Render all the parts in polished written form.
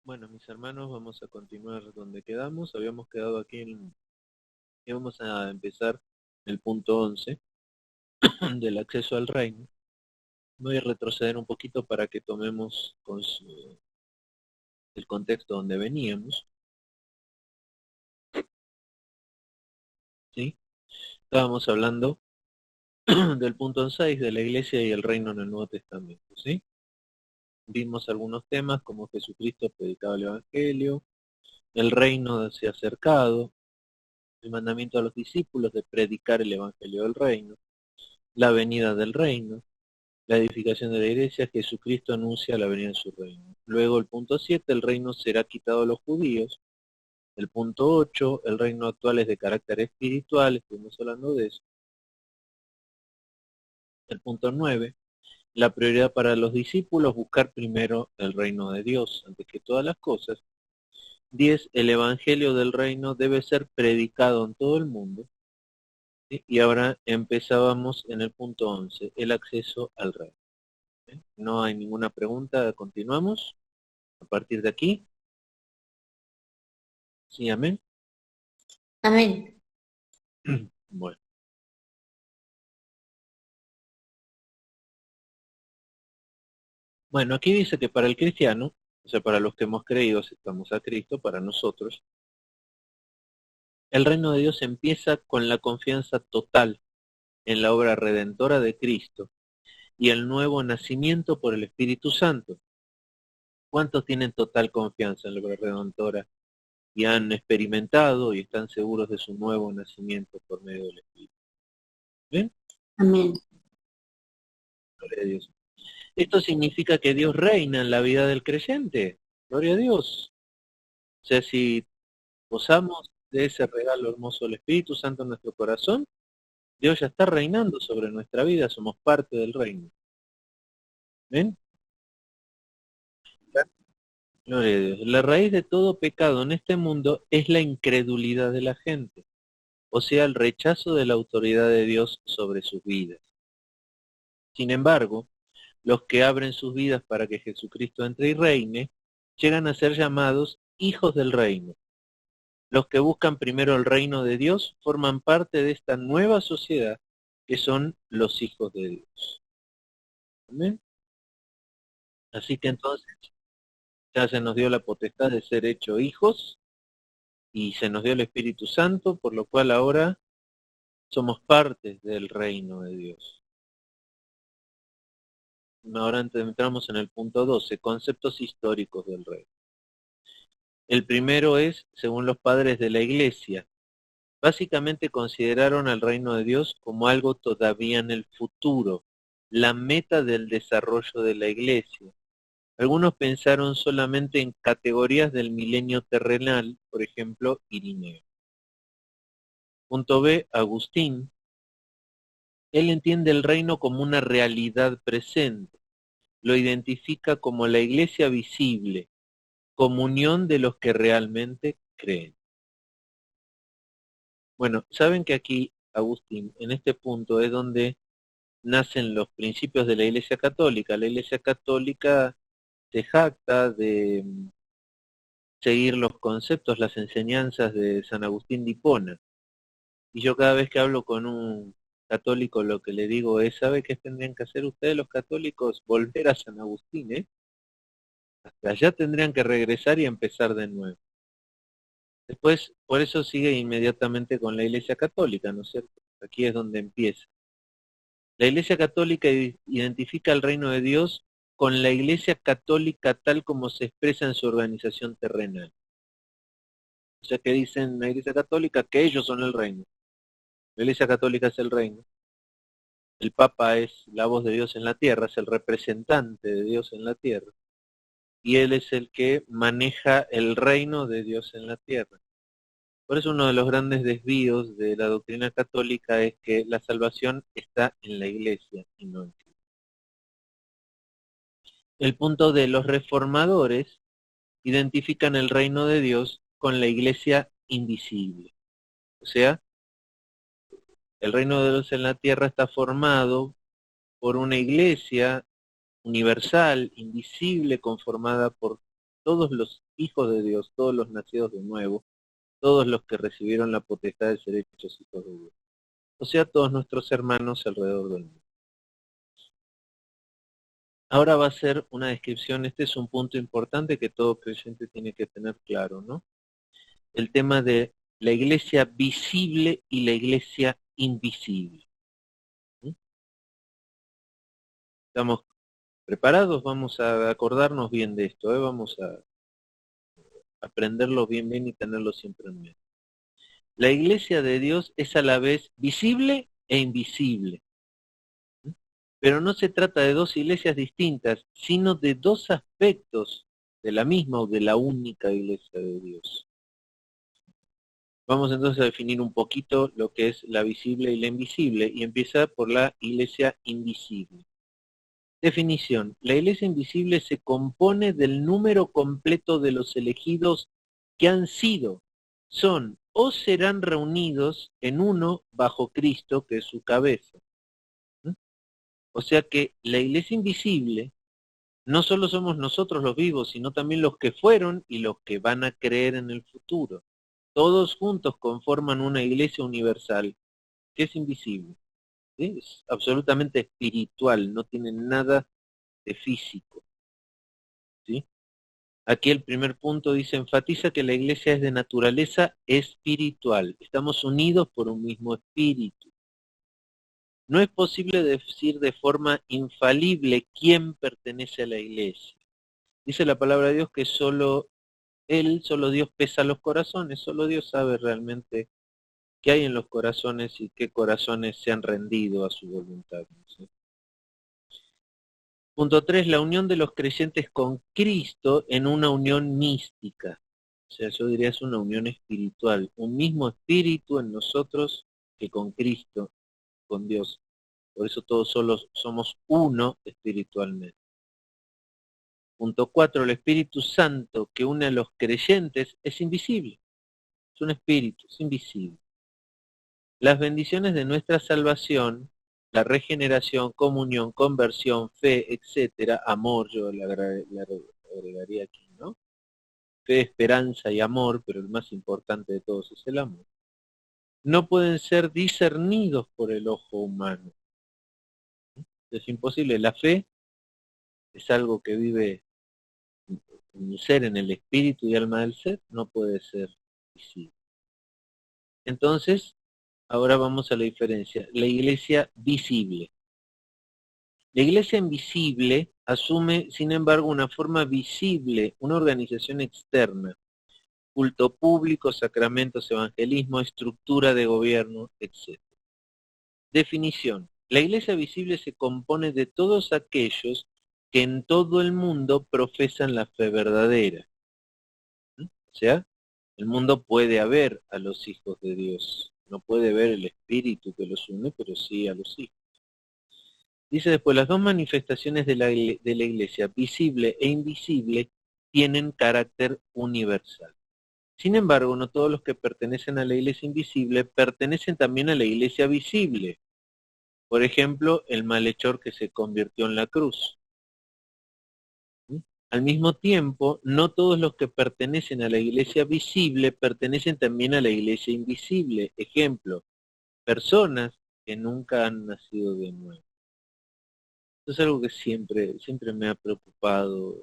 Bueno, mis hermanos, vamos a continuar donde quedamos. Habíamos quedado aquí y vamos a empezar el punto 11 del acceso al reino. Voy a retroceder un poquito para que tomemos el contexto donde veníamos, ¿sí? Estábamos hablando del punto 6 de la iglesia y el reino en el Nuevo Testamento, ¿sí? Vimos algunos temas como Jesucristo predicaba el Evangelio, el reino se ha acercado, el mandamiento a los discípulos de predicar el Evangelio del reino, la venida del reino, la edificación de la iglesia. Jesucristo anuncia la venida de su reino. Luego el punto 7, el reino será quitado a los judíos. El punto 8, el reino actual es de carácter espiritual, estuvimos hablando de eso. El punto 9, la prioridad para los discípulos, buscar primero el reino de Dios antes que todas las cosas. 10, el evangelio del reino debe ser predicado en todo el mundo. ¿Sí? Y ahora empezábamos en el punto 11, el acceso al reino. ¿Sí? No hay ninguna pregunta, continuamos. A partir de aquí, sí, amén. Amén. Bueno. Bueno, aquí dice que para el cristiano, o sea, para los que hemos creído, aceptamos a Cristo, para nosotros, el reino de Dios empieza con la confianza total en la obra redentora de Cristo y el nuevo nacimiento por el Espíritu Santo. ¿Cuántos tienen total confianza en la obra redentora y han experimentado y están seguros de su nuevo nacimiento por medio del Espíritu? ¿Ven? Amén. Gloria a Dios. Esto significa que Dios reina en la vida del creyente. Gloria a Dios. O sea, si gozamos de ese regalo hermoso del Espíritu Santo en nuestro corazón, Dios ya está reinando sobre nuestra vida, somos parte del reino. ¿Ven? Gloria a Dios. La raíz de todo pecado en este mundo es la incredulidad de la gente, o sea, el rechazo de la autoridad de Dios sobre sus vidas. Sin embargo, los que abren sus vidas para que Jesucristo entre y reine, llegan a ser llamados hijos del reino. Los que buscan primero el reino de Dios forman parte de esta nueva sociedad que son los hijos de Dios. ¿Amén? Así que entonces ya se nos dio la potestad de ser hechos hijos y se nos dio el Espíritu Santo, por lo cual ahora somos parte del reino de Dios. Ahora entramos en el punto 12, conceptos históricos del reino. El primero es, según los padres de la Iglesia, básicamente consideraron al reino de Dios como algo todavía en el futuro, la meta del desarrollo de la Iglesia. Algunos pensaron solamente en categorías del milenio terrenal, por ejemplo, Irineo. Punto B, Agustín. Él entiende el reino como una realidad presente. Lo identifica como la iglesia visible, comunión de los que realmente creen. Bueno, saben que aquí, Agustín, en este punto es donde nacen los principios de la Iglesia Católica. La Iglesia Católica se jacta de seguir los conceptos, las enseñanzas de San Agustín de Hipona. Y yo cada vez que hablo con un católico lo que le digo es, ¿sabe qué tendrían que hacer ustedes los católicos? Volver a San Agustín, ¿eh? Hasta allá tendrían que regresar y empezar de nuevo. Después, por eso sigue inmediatamente con la Iglesia Católica, ¿no es cierto? Aquí es donde empieza. La Iglesia Católica identifica el reino de Dios con la Iglesia Católica tal como se expresa en su organización terrenal. O sea que dicen la Iglesia Católica que ellos son el reino. La Iglesia Católica es el reino. El Papa es la voz de Dios en la tierra, es el representante de Dios en la tierra. Y él es el que maneja el reino de Dios en la tierra. Por eso uno de los grandes desvíos de la doctrina católica es que la salvación está en la iglesia y no en Cristo. El punto de los reformadores identifican el reino de Dios con la iglesia invisible. O sea, el reino de Dios en la tierra está formado por una iglesia universal, invisible, conformada por todos los hijos de Dios, todos los nacidos de nuevo, todos los que recibieron la potestad de ser hechos hijos de Dios. O sea, todos nuestros hermanos alrededor del mundo. Ahora va a ser una descripción, este es un punto importante que todo creyente tiene que tener claro, ¿no? El tema de la iglesia visible y la iglesia invisible. ¿Sí? ¿Estamos preparados? Vamos a acordarnos bien de esto, ¿eh? Vamos a aprenderlo bien y tenerlo siempre en mente. La iglesia de Dios es a la vez visible e invisible. Pero no se trata de dos iglesias distintas, sino de dos aspectos de la misma o de la única iglesia de Dios. Vamos entonces a definir un poquito lo que es la visible y la invisible, y empieza por la iglesia invisible. Definición. La iglesia invisible se compone del número completo de los elegidos que han sido, son o serán reunidos en uno bajo Cristo, que es su cabeza. O sea que la iglesia invisible no solo somos nosotros los vivos, sino también los que fueron y los que van a creer en el futuro. Todos juntos conforman una iglesia universal que es invisible. ¿Sí? Es absolutamente espiritual, no tiene nada de físico. ¿Sí? Aquí el primer punto dice, enfatiza que la iglesia es de naturaleza espiritual. Estamos unidos por un mismo espíritu. No es posible decir de forma infalible quién pertenece a la iglesia. Dice la palabra de Dios que solo Dios pesa los corazones, solo Dios sabe realmente qué hay en los corazones y qué corazones se han rendido a su voluntad. ¿Sí? Punto 3, la unión de los creyentes con Cristo en una unión mística. O sea, yo diría es una unión espiritual, un mismo espíritu en nosotros que con Cristo, con Dios. Por eso todos solos somos uno espiritualmente. Punto 4, el Espíritu Santo que une a los creyentes es invisible. Es un espíritu, es invisible. Las bendiciones de nuestra salvación, la regeneración, comunión, conversión, fe, etcétera, amor, yo le agregaría aquí, ¿no? Fe, esperanza y amor, pero el más importante de todos es el amor. No pueden ser discernidos por el ojo humano. Es imposible. La fe es algo que vive en el ser, en el espíritu y alma del ser, no puede ser visible. Entonces, ahora vamos a la diferencia. La iglesia visible. La iglesia invisible asume, sin embargo, una forma visible, una organización externa, culto público, sacramentos, evangelismo, estructura de gobierno, etc. Definición. La iglesia visible se compone de todos aquellos que en todo el mundo profesan la fe verdadera. O sea, el mundo puede ver a los hijos de Dios. No puede ver el espíritu que los une, pero sí a los hijos. Dice después, las dos manifestaciones de la iglesia, visible e invisible, tienen carácter universal. Sin embargo, no todos los que pertenecen a la iglesia invisible pertenecen también a la iglesia visible. Por ejemplo, el malhechor que se convirtió en la cruz. Al mismo tiempo, no todos los que pertenecen a la iglesia visible pertenecen también a la iglesia invisible. Ejemplo, personas que nunca han nacido de nuevo. Esto es algo que siempre me ha preocupado,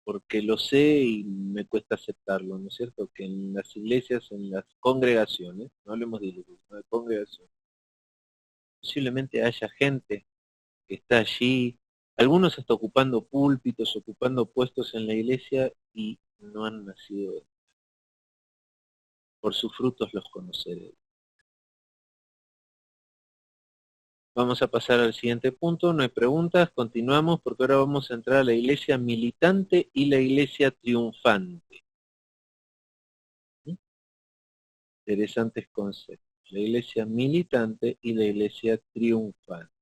porque lo sé y me cuesta aceptarlo, ¿no es cierto? Que en las iglesias, en las congregaciones, no hablemos de iglesias, sino de congregaciones, posiblemente haya gente que está allí, algunos hasta ocupando púlpitos, ocupando puestos en la iglesia y no han nacido. Por sus frutos los conoceré. Vamos a pasar al siguiente punto, no hay preguntas, continuamos porque ahora vamos a entrar a la iglesia militante y la iglesia triunfante. Interesantes conceptos. La iglesia militante y la iglesia triunfante.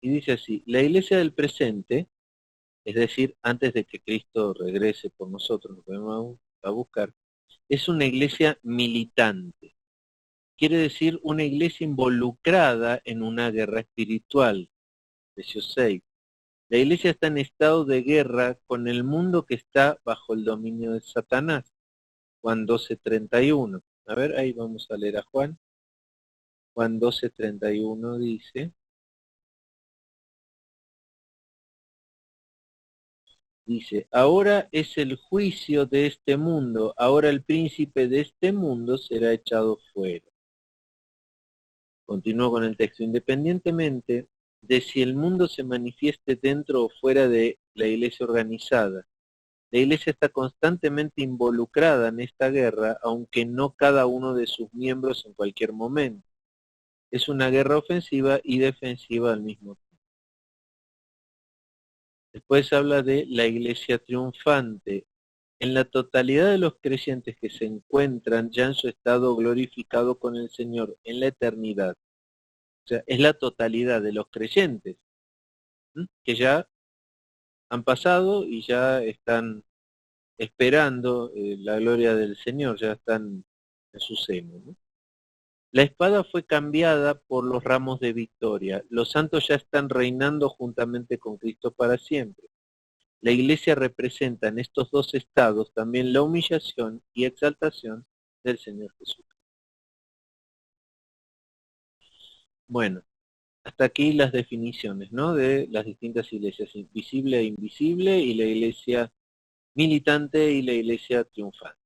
Y dice así, la iglesia del presente, es decir, antes de que Cristo regrese por nosotros, lo podemos a buscar, es una iglesia militante. Quiere decir una iglesia involucrada en una guerra espiritual. Efesios 6. La iglesia está en estado de guerra con el mundo que está bajo el dominio de Satanás. Juan 12:31. A ver, ahí vamos a leer a Juan. Juan 12:31 dice, ahora es el juicio de este mundo, ahora el príncipe de este mundo será echado fuera. Continúo con el texto, independientemente de si el mundo se manifieste dentro o fuera de la iglesia organizada. La iglesia está constantemente involucrada en esta guerra, aunque no cada uno de sus miembros en cualquier momento. Es una guerra ofensiva y defensiva al mismo tiempo. Después habla de la iglesia triunfante. En la totalidad de los creyentes que se encuentran ya en su estado glorificado con el Señor en la eternidad. O sea, es la totalidad de los creyentes que ya han pasado y ya están esperando la gloria del Señor, ya están en su seno, ¿no? La espada fue cambiada por los ramos de victoria. Los santos ya están reinando juntamente con Cristo para siempre. La iglesia representa en estos dos estados también la humillación y exaltación del Señor Jesús. Bueno, hasta aquí las definiciones, ¿no?, de las distintas iglesias, visible e invisible, y la iglesia militante y la iglesia triunfante.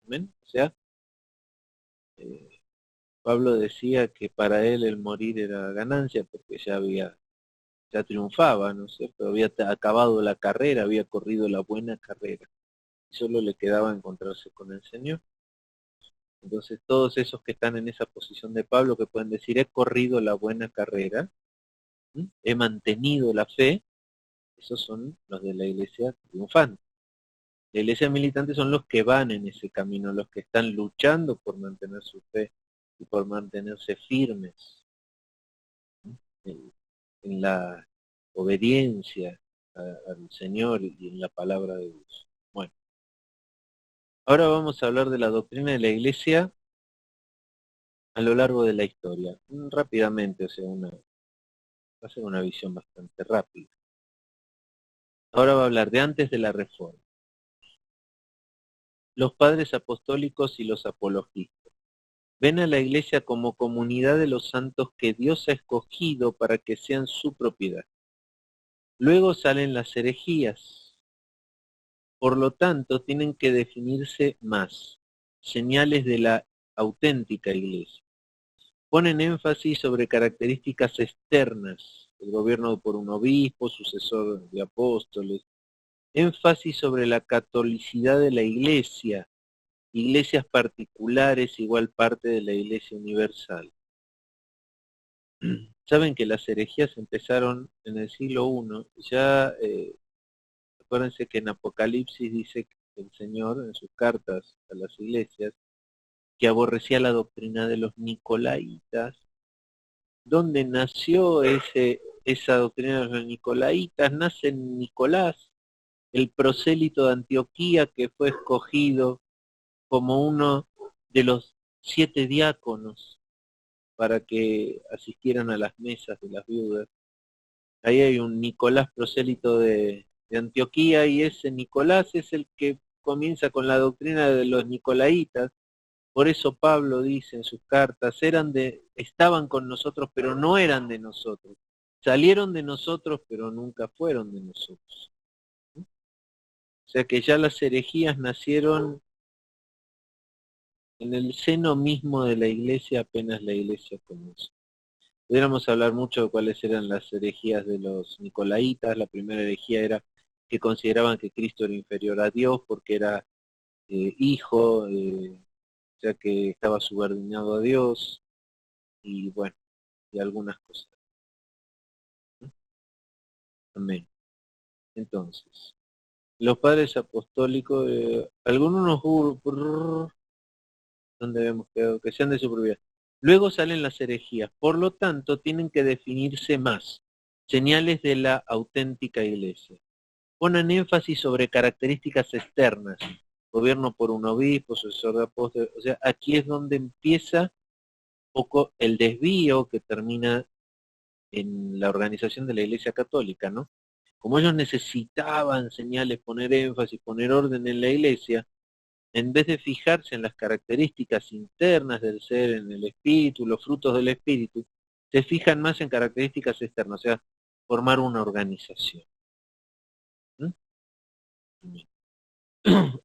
¿Ven? O sea, Pablo decía que para él el morir era ganancia porque ya triunfaba, ¿no es cierto? Había acabado la carrera, había corrido la buena carrera. Solo le quedaba encontrarse con el Señor. Entonces todos esos que están en esa posición de Pablo, que pueden decir, he corrido la buena carrera, he mantenido la fe, esos son los de la iglesia triunfante. La iglesia militante son los que van en ese camino, los que están luchando por mantener su fe y por mantenerse firmes en la obediencia al Señor y en la palabra de Dios. Bueno, ahora vamos a hablar de la doctrina de la iglesia a lo largo de la historia. Rápidamente, o sea, va a ser una visión bastante rápida. Ahora va a hablar de antes de la Reforma. Los padres apostólicos y los apologistas ven a la iglesia como comunidad de los santos que Dios ha escogido para que sean su propiedad. Luego salen las herejías. Por lo tanto, tienen que definirse más señales de la auténtica iglesia. Ponen énfasis sobre características externas, el gobierno por un obispo, sucesor de apóstoles, énfasis sobre la catolicidad de la iglesia, iglesias particulares igual parte de la iglesia universal. Saben que las herejías empezaron en el siglo I, ya acuérdense que en Apocalipsis dice que el Señor en sus cartas a las iglesias que aborrecía la doctrina de los nicolaitas. ¿Dónde nació esa doctrina de los nicolaitas? Nace en Nicolás, el prosélito de Antioquía, que fue escogido como uno de los 7 diáconos para que asistieran a las mesas de las viudas. Ahí hay un Nicolás prosélito de Antioquía, y ese Nicolás es el que comienza con la doctrina de los nicolaitas. Por eso Pablo dice en sus cartas, estaban con nosotros, pero no eran de nosotros. Salieron de nosotros, pero nunca fueron de nosotros. O sea que ya las herejías nacieron en el seno mismo de la iglesia, apenas la iglesia comenzó. Pudiéramos hablar mucho de cuáles eran las herejías de los nicolaitas. La primera herejía era que consideraban que Cristo era inferior a Dios porque era hijo, o sea que estaba subordinado a Dios, y bueno, y algunas cosas. Amén. Entonces, los padres apostólicos, algunos donde vemos que sean de su propiedad. Luego salen las herejías, por lo tanto tienen que definirse más señales de la auténtica iglesia. Ponen énfasis sobre características externas, gobierno por un obispo, sucesor de apóstoles. O sea, aquí es donde empieza un poco el desvío que termina en la organización de la Iglesia Católica, ¿no? Como ellos necesitaban señales, poner énfasis, poner orden en la Iglesia, en vez de fijarse en las características internas del ser, en el espíritu, los frutos del espíritu, se fijan más en características externas, o sea, formar una organización. ¿Mm?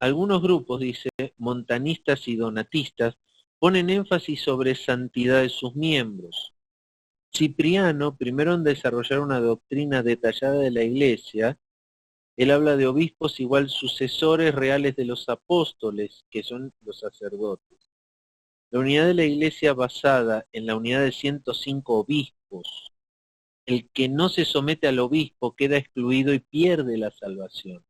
Algunos grupos, dice, montanistas y donatistas, ponen énfasis sobre santidad de sus miembros. Cipriano, primero en desarrollar una doctrina detallada de la Iglesia, él habla de obispos igual sucesores reales de los apóstoles, que son los sacerdotes. La unidad de la Iglesia basada en la unidad de 105 obispos. El que no se somete al obispo queda excluido y pierde la salvación.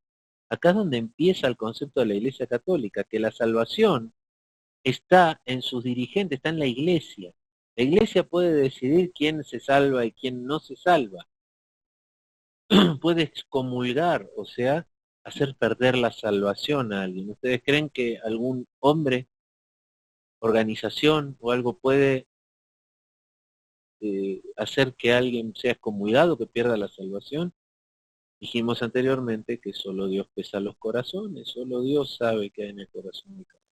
Acá es donde empieza el concepto de la Iglesia Católica, que la salvación está en sus dirigentes, está en la Iglesia. La Iglesia puede decidir quién se salva y quién no se salva. Puede excomulgar, o sea, hacer perder la salvación a alguien. ¿Ustedes creen que algún hombre, organización o algo puede hacer que alguien sea excomulgado, que pierda la salvación? Dijimos anteriormente que solo Dios pesa los corazones, solo Dios sabe qué hay en el corazón de cada uno.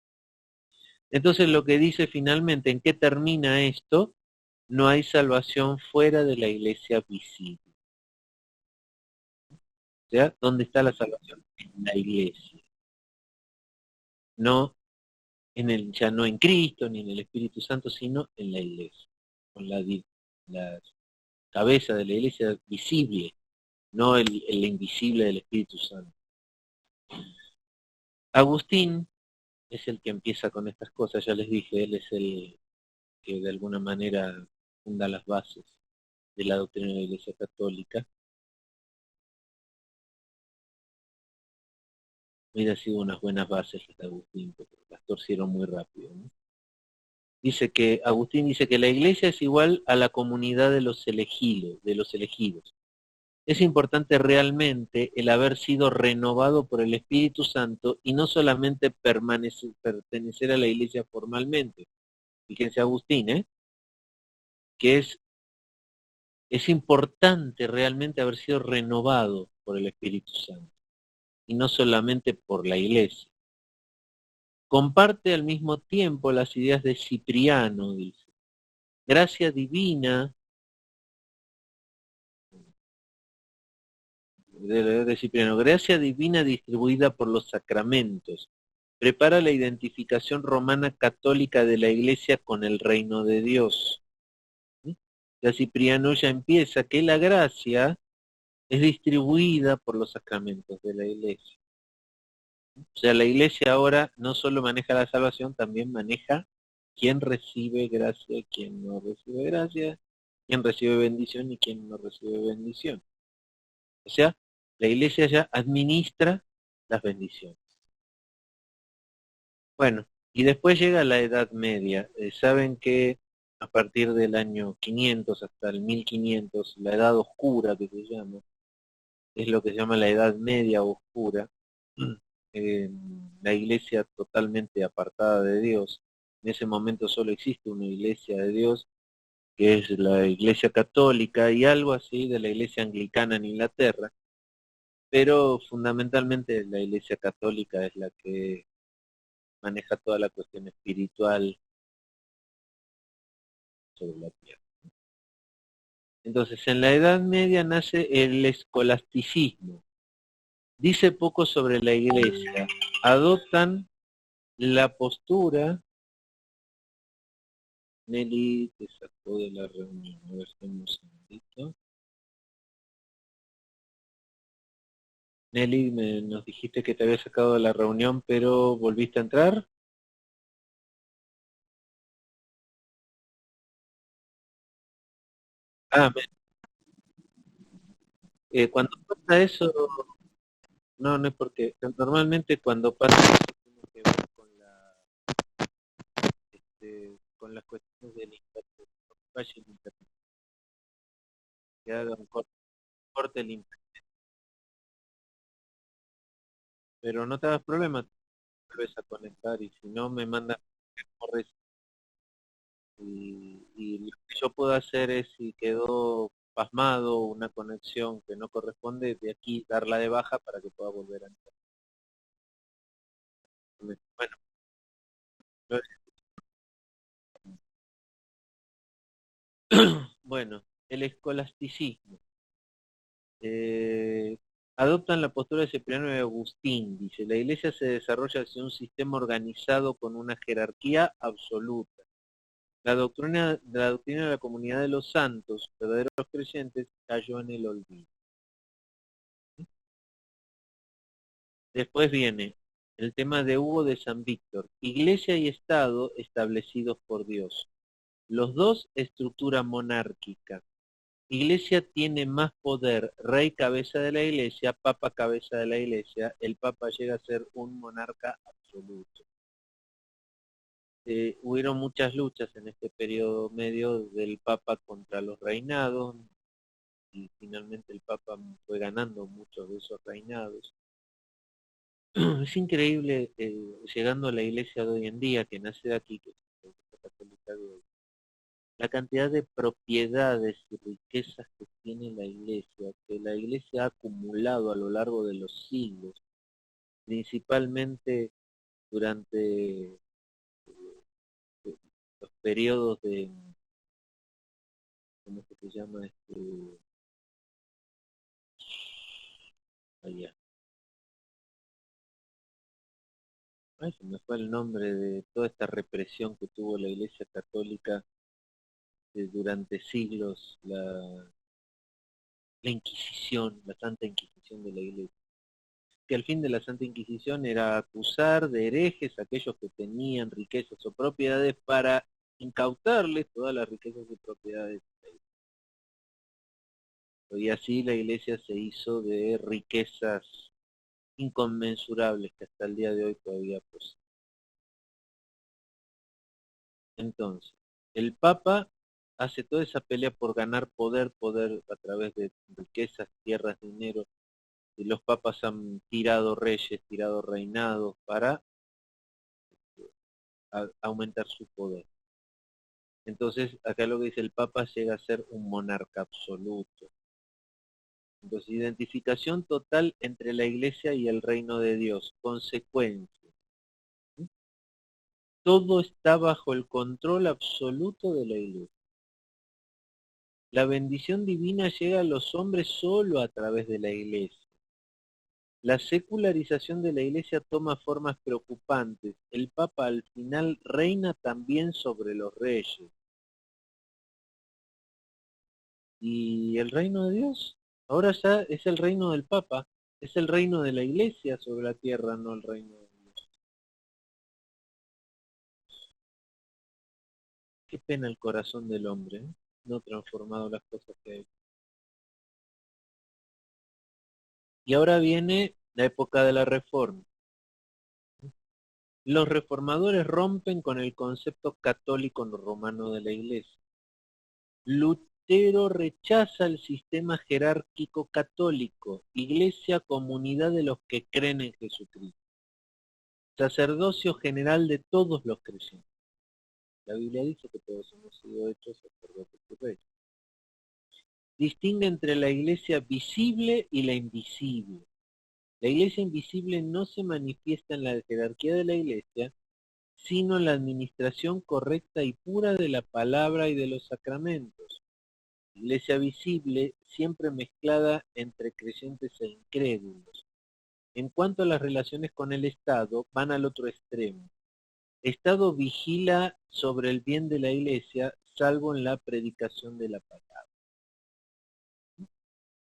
Entonces lo que dice finalmente, ¿en qué termina esto? No hay salvación fuera de la iglesia visible. O sea, ¿dónde está la salvación? En la iglesia. No ya no en Cristo ni en el Espíritu Santo, sino en la iglesia. Con la cabeza de la iglesia visible, no el invisible del Espíritu Santo. Agustín es el que empieza con estas cosas, ya les dije, él es el que de alguna manera funda las bases de la doctrina de la Iglesia Católica. Hubiera sido unas buenas bases las de Agustín, pero las torcieron muy rápido, ¿no? Agustín dice que la Iglesia es igual a la comunidad de los elegidos. Es importante realmente el haber sido renovado por el Espíritu Santo y no solamente pertenecer a la Iglesia formalmente. Fíjense Agustín, que es importante realmente haber sido renovado por el Espíritu Santo y no solamente por la Iglesia. Comparte al mismo tiempo las ideas de Cipriano, dice. Gracia divina de Cipriano, gracia divina distribuida por los sacramentos. Prepara la identificación romana católica de la Iglesia con el reino de Dios. Ya Cipriano ya empieza que la gracia es distribuida por los sacramentos de la Iglesia. O sea, la Iglesia ahora no solo maneja la salvación, también maneja quién recibe gracia, quién no recibe gracia, quién recibe bendición y quién no recibe bendición. O sea, la Iglesia ya administra las bendiciones. Bueno, y después llega la Edad Media. Saben que a partir del año 500 hasta el 1500, la Edad Oscura que se llama, es lo que se llama la Edad Media Oscura, la iglesia totalmente apartada de Dios. En ese momento solo existe una iglesia de Dios, que es la Iglesia Católica y algo así de la Iglesia Anglicana en Inglaterra, pero fundamentalmente la Iglesia Católica es la que maneja toda la cuestión espiritual sobre la tierra. Entonces, en la Edad Media nace el escolasticismo. Dice poco sobre la iglesia. Adoptan la postura. Nelly te sacó de la reunión. A ver, un segundito. Nelly, nos dijiste que te había sacado de la reunión, pero ¿volviste a entrar? Ah, cuando pasa eso, no, no es porque normalmente cuando pasa eso tiene que ver con las cuestiones del internet, falla el internet, que haga un corte el internet, pero no te hagas problema, te vuelves a conectar y si no me mandas y lo que yo puedo hacer es si quedó pasmado, una conexión que no corresponde, de aquí darla de baja para que pueda volver a entrar. Bueno, bueno, el escolasticismo. Eh, adoptan la postura de Cipriano y Agustín. Dice, la iglesia se desarrolla hacia un sistema organizado con una jerarquía absoluta. La doctrina de la comunidad de los santos, verdaderos creyentes, cayó en el olvido. Después viene el tema de Hugo de San Víctor. Iglesia y Estado establecidos por Dios. Los dos estructura monárquica. Iglesia tiene más poder, rey cabeza de la iglesia, papa cabeza de la iglesia, el papa llega a ser un monarca absoluto. Hubieron muchas luchas en este periodo medio del papa contra los reinados y finalmente el papa fue ganando muchos de esos reinados. Es increíble, llegando a la iglesia de hoy en día, que nace de aquí, que es la Iglesia Católica de hoy, la cantidad de propiedades y riquezas que tiene la iglesia, que la iglesia ha acumulado a lo largo de los siglos, principalmente durante los periodos de, ¿cómo es que se llama? Allá. Ay, se me fue el nombre de toda esta represión que tuvo la iglesia católica durante siglos, la Inquisición, la Santa Inquisición de la iglesia. Que al fin de la Santa Inquisición era acusar de herejes a aquellos que tenían riquezas o propiedades para incautarles todas las riquezas y propiedades. Y así la iglesia se hizo de riquezas inconmensurables que hasta el día de hoy todavía posee. Entonces, el Papa hace toda esa pelea por ganar poder, poder a través de riquezas, tierras, dinero, y los papas han tirado reyes, tirado reinados para aumentar su poder. Entonces, acá lo que dice el Papa llega a ser un monarca absoluto. Entonces, identificación total entre la Iglesia y el reino de Dios. Consecuencia. Todo está bajo el control absoluto de la Iglesia. La bendición divina llega a los hombres solo a través de la Iglesia. La secularización de la Iglesia toma formas preocupantes. El Papa al final reina también sobre los reyes. ¿Y el reino de Dios? Ahora ya es el reino del Papa, es el reino de la Iglesia sobre la tierra, no el reino de Dios. Qué pena el corazón del hombre, ¿eh? No transformado las cosas que hay. Y ahora viene la época de la Reforma. Los reformadores rompen con el concepto católico romano de la Iglesia. Lutero rechaza el sistema jerárquico católico, Iglesia, comunidad de los que creen en Jesucristo, sacerdocio general de todos los creyentes. La Biblia dice que todos hemos sido hechos sacerdotes y reyes. Distingue entre la iglesia visible y la invisible. La iglesia invisible no se manifiesta en la jerarquía de la iglesia, sino en la administración correcta y pura de la palabra y de los sacramentos. Iglesia visible siempre mezclada entre creyentes e incrédulos. En cuanto a las relaciones con el Estado, van al otro extremo. Estado vigila sobre el bien de la iglesia, salvo en la predicación de la palabra.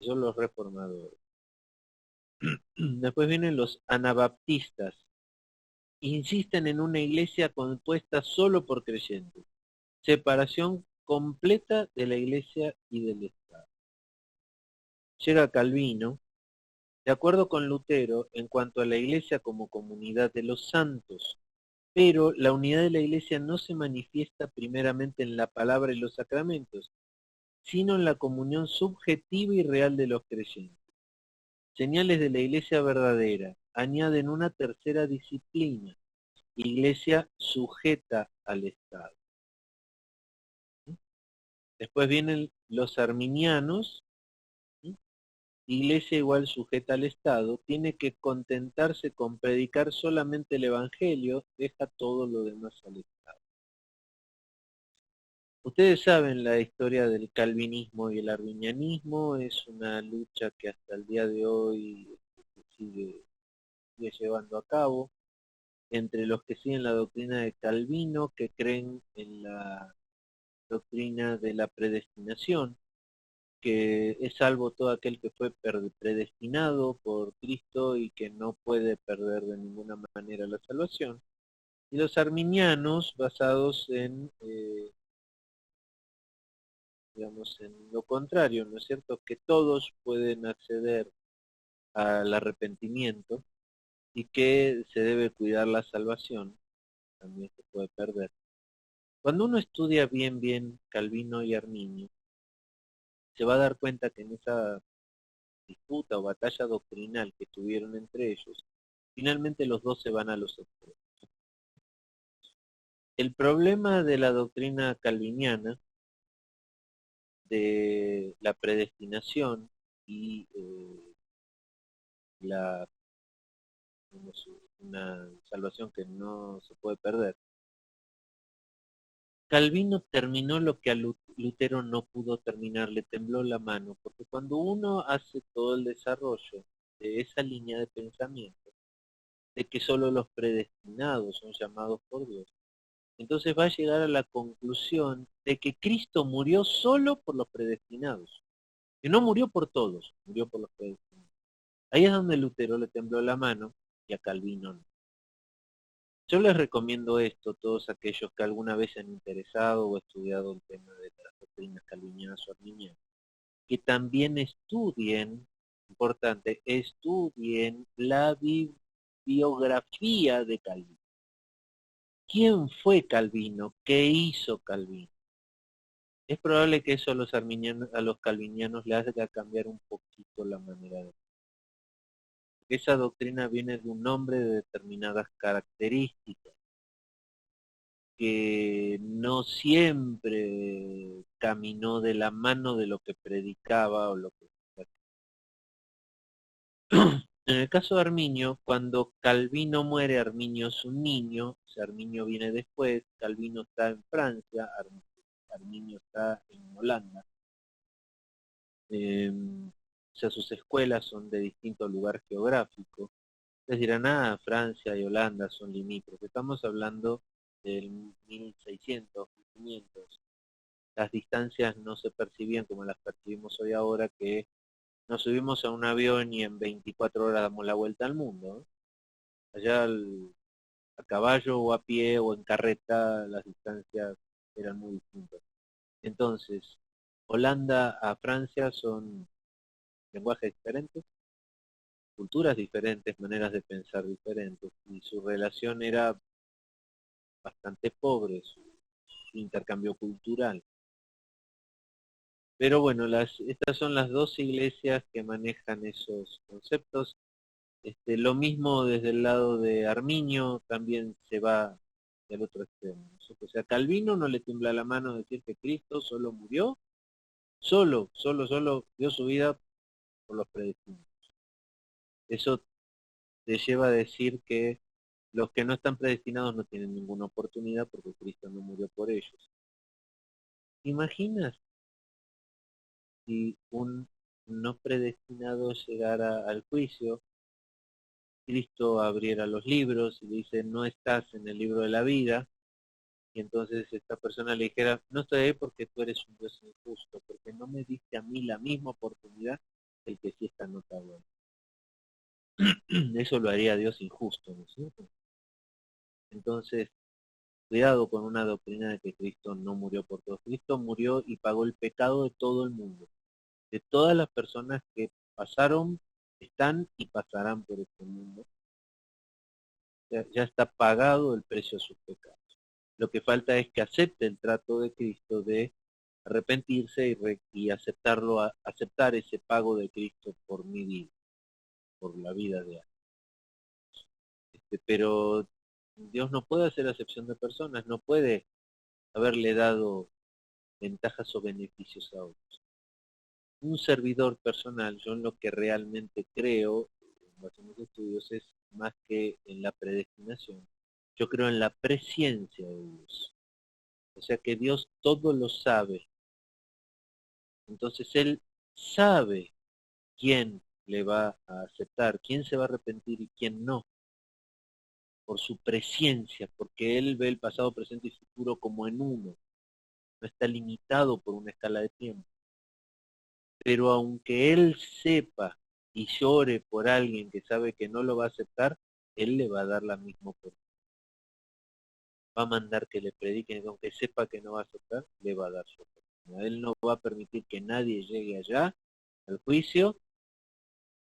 Son los reformadores. Después vienen los anabaptistas. Insisten en una iglesia compuesta solo por creyentes. Separación completa de la iglesia y del Estado. Llega Calvino. De acuerdo con Lutero, en cuanto a la iglesia como comunidad de los santos, pero la unidad de la iglesia no se manifiesta primeramente en la palabra y los sacramentos, sino en la comunión subjetiva y real de los creyentes. Señales de la iglesia verdadera añaden una tercera disciplina, iglesia sujeta al Estado. Después vienen los arminianos, ¿sí? Iglesia igual sujeta al Estado, tiene que contentarse con predicar solamente el Evangelio, deja todo lo demás al Estado. Ustedes saben la historia del calvinismo y el arminianismo, es una lucha que hasta el día de hoy sigue llevando a cabo entre los que siguen la doctrina de Calvino, que creen en la doctrina de la predestinación, que es salvo todo aquel que fue predestinado por Cristo y que no puede perder de ninguna manera la salvación. Y los arminianos, basados digamos, en lo contrario, ¿no es cierto? Que todos pueden acceder al arrepentimiento y que se debe cuidar la salvación, también se puede perder. Cuando uno estudia bien Calvino y Arminio, se va a dar cuenta que en esa disputa o batalla doctrinal que tuvieron entre ellos, finalmente los dos se van a los extremos. El problema de la doctrina calviniana, de la predestinación y la una salvación que no se puede perder, Calvino terminó lo que a Lutero no pudo terminar, le tembló la mano, porque cuando uno hace todo el desarrollo de esa línea de pensamiento, de que solo los predestinados son llamados por Dios, entonces va a llegar a la conclusión de que Cristo murió solo por los predestinados, que no murió por todos, murió por los predestinados. Ahí es donde Lutero le tembló la mano y a Calvino no. Yo les recomiendo esto a todos aquellos que alguna vez se han interesado o estudiado el tema de las doctrinas calvinianas o arminianas, que también estudien, importante, estudien la biografía de Calvino. ¿Quién fue Calvino? ¿Qué hizo Calvino? Es probable que eso a los calvinianos les haga cambiar un poquito la manera de pensar. Esa doctrina viene de un hombre de determinadas características, que no siempre caminó de la mano de lo que predicaba o lo que... En el caso de Arminio, cuando Calvino muere, Arminio es un niño, o sea, Arminio viene después, Calvino está en Francia, Arminio está en Holanda. O sea, sus escuelas son de distinto lugar geográfico. Ustedes dirán, Francia y Holanda son limítrofes. Estamos hablando del 1600, 1500. Las distancias no se percibían como las percibimos hoy ahora, que nos subimos a un avión y en 24 horas damos la vuelta al mundo, ¿no? Allá a caballo o a pie o en carreta las distancias eran muy distintas. Entonces, Holanda a Francia son lenguajes diferentes, culturas diferentes, maneras de pensar diferentes, y su relación era bastante pobre, su intercambio cultural. Pero bueno, estas son las dos iglesias que manejan esos conceptos. Lo mismo desde el lado de Arminio, también se va del otro extremo. O sea, Calvino no le tiembla la mano decir que Cristo solo murió, solo dio su vida por los predestinados. Eso te lleva a decir que los que no están predestinados no tienen ninguna oportunidad porque Cristo no murió por ellos. ¿Imaginas si un no predestinado llegara al juicio, Cristo abriera los libros y le dice, no estás en el libro de la vida, y entonces esta persona le dijera, no estoy ahí porque tú eres un Dios injusto, porque no me diste a mí la misma oportunidad que el que sí está anotado ahí? Eso lo haría Dios injusto, ¿no es cierto? Entonces, cuidado con una doctrina de que Cristo no murió por todos. Cristo murió y pagó el pecado de todo el mundo, de todas las personas que pasaron, están y pasarán por este mundo. Ya está pagado el precio de sus pecados. Lo que falta es que acepte el trato de Cristo de arrepentirse y aceptar ese pago de Cristo por mi vida, por la vida de alguien. Pero Dios no puede hacer acepción de personas, no puede haberle dado ventajas o beneficios a otros. un servidor personal, yo en lo que realmente creo, en base a mis estudios, es más que en la predestinación. Yo creo en la presciencia de Dios. O sea que Dios todo lo sabe. Entonces Él sabe quién le va a aceptar, quién se va a arrepentir y quién no, por su presciencia, porque Él ve el pasado, presente y futuro como en uno, no está limitado por una escala de tiempo. Pero aunque Él sepa y llore por alguien que sabe que no lo va a aceptar, Él le va a dar la misma oportunidad. Va a mandar que le prediquen, aunque sepa que no va a aceptar, le va a dar su oportunidad. Él no va a permitir que nadie llegue allá, al juicio,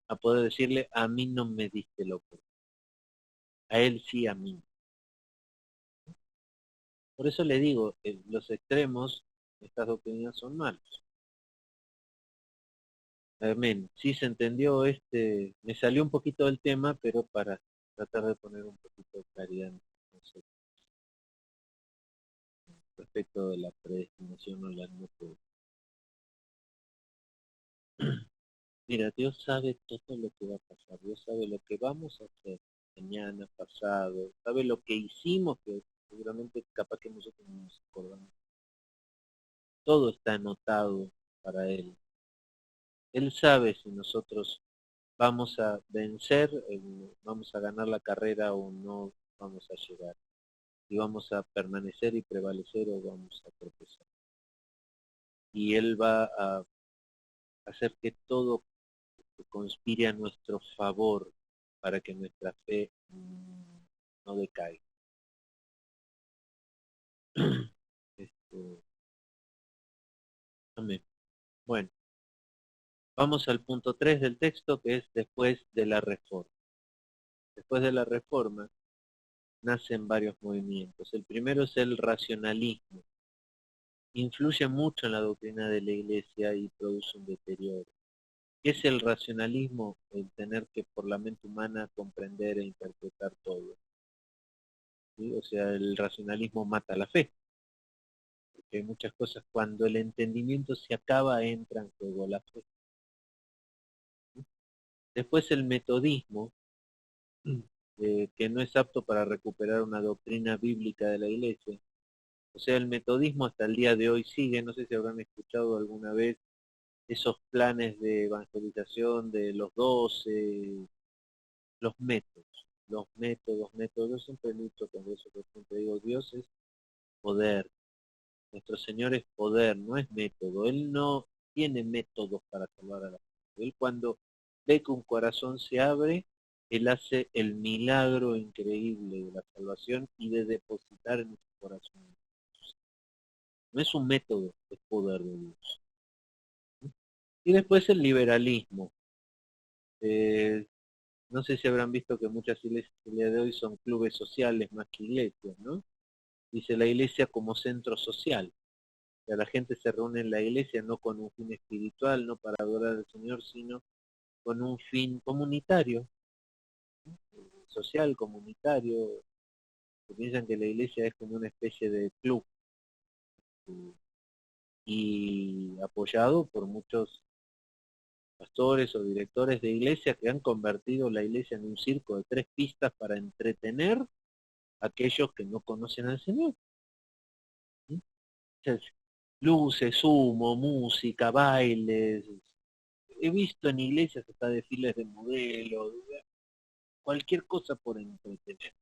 a poder decirle, a mí no me diste la oportunidad. A él sí, a mí. Por eso le digo, los extremos de estas doctrinas son malos. Amén. Sí se entendió me salió un poquito del tema, pero para tratar de poner un poquito de claridad en este concepto respecto de la predestinación o la no predestinación. Mira, Dios sabe todo lo que va a pasar, Dios sabe lo que vamos a hacer mañana, pasado, sabe lo que hicimos, que seguramente capaz que nosotros no nos acordamos. Todo está anotado para Él. Él sabe si nosotros vamos a vencer, vamos a ganar la carrera o no vamos a llegar. Si vamos a permanecer y prevalecer o vamos a tropezar. Y Él va a hacer que todo conspire a nuestro favor para que nuestra fe no decaiga. Amén. Bueno, vamos al punto 3 del texto, que es después de la reforma. Después de la reforma nacen varios movimientos. El primero es el racionalismo. Influye mucho en la doctrina de la Iglesia y produce un deterioro. ¿Qué es el racionalismo? El tener que por la mente humana comprender e interpretar todo. ¿Sí? O sea, el racionalismo mata la fe. Porque hay muchas cosas, cuando el entendimiento se acaba, entra en juego la fe. ¿Sí? Después el metodismo, que no es apto para recuperar una doctrina bíblica de la Iglesia. O sea, el metodismo hasta el día de hoy sigue, no sé si habrán escuchado alguna vez esos planes de evangelización de los 12, los métodos. Yo siempre he dicho con eso, que siempre digo, Dios es poder, nuestro Señor es poder, no es método. Él no tiene métodos para salvar a la gente. Él cuando ve que un corazón se abre, Él hace el milagro increíble de la salvación y de depositar en ese corazón. No es un método, es poder de Dios. Y después el liberalismo. Eh, no sé si habrán visto que muchas iglesias el día de hoy son clubes sociales más que iglesias, ¿no? Dice la iglesia como centro social. O sea, la gente se reúne en la iglesia no con un fin espiritual, no para adorar al Señor, sino con un fin comunitario, ¿no? Social, comunitario, que piensan que la iglesia es como una especie de club y apoyado por muchos pastores o directores de iglesia que han convertido la iglesia en un circo de 3 pistas para entretener a aquellos que no conocen al Señor. ¿Sí? Entonces, luces, humo, música, bailes. He visto en iglesias hasta desfiles de modelos, cualquier cosa por entretener.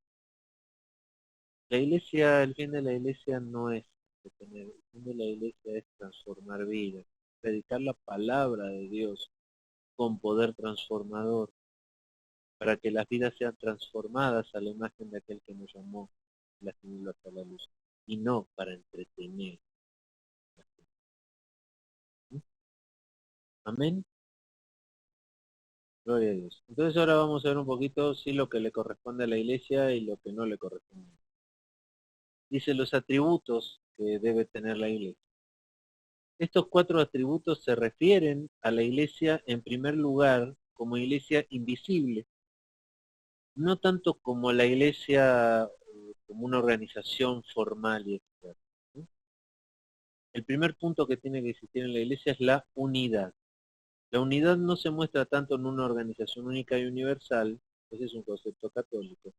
La iglesia, el fin de la iglesia no es entretener, el fin de la iglesia es transformar vidas, predicar la palabra de Dios con poder transformador, para que las vidas sean transformadas a la imagen de aquel que nos llamó de las tinieblas a la luz, y no para entretener. ¿Sí? Amén. Gloria a Dios. Entonces ahora vamos a ver un poquito sí lo que le corresponde a la iglesia y lo que no le corresponde. Dice los atributos que debe tener la iglesia. Estos 4 atributos se refieren a la iglesia en primer lugar como iglesia invisible, no tanto como la iglesia como una organización formal y externa. El primer punto que tiene que existir en la iglesia es la unidad. La unidad no se muestra tanto en una organización única y universal, ese es un concepto católico.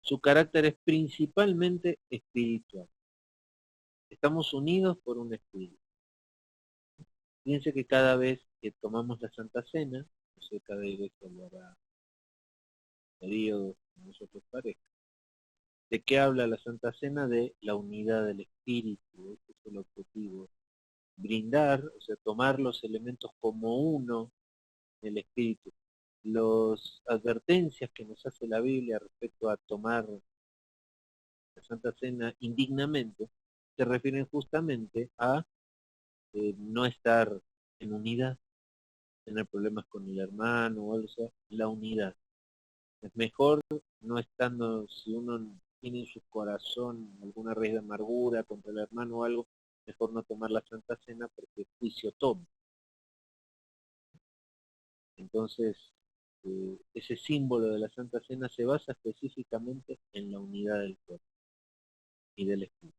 Su carácter es principalmente espiritual. Estamos unidos por un espíritu. Fíjense que cada vez que tomamos la Santa Cena, no sé, cada vez que lo hará periodo, como nosotros parezca. ¿De qué habla la Santa Cena? De la unidad del espíritu, ese es el objetivo. Brindar, o sea, tomar los elementos como uno del espíritu. Las advertencias que nos hace la Biblia respecto a tomar la Santa Cena indignamente se refieren justamente a no estar en unidad, tener problemas con el hermano o algo, o sea, la unidad. Es mejor no estando, si uno tiene en su corazón alguna raíz de amargura contra el hermano o algo, mejor no tomar la Santa Cena porque juicio toma. Entonces, ese símbolo de la Santa Cena se basa específicamente en la unidad del cuerpo y del espíritu.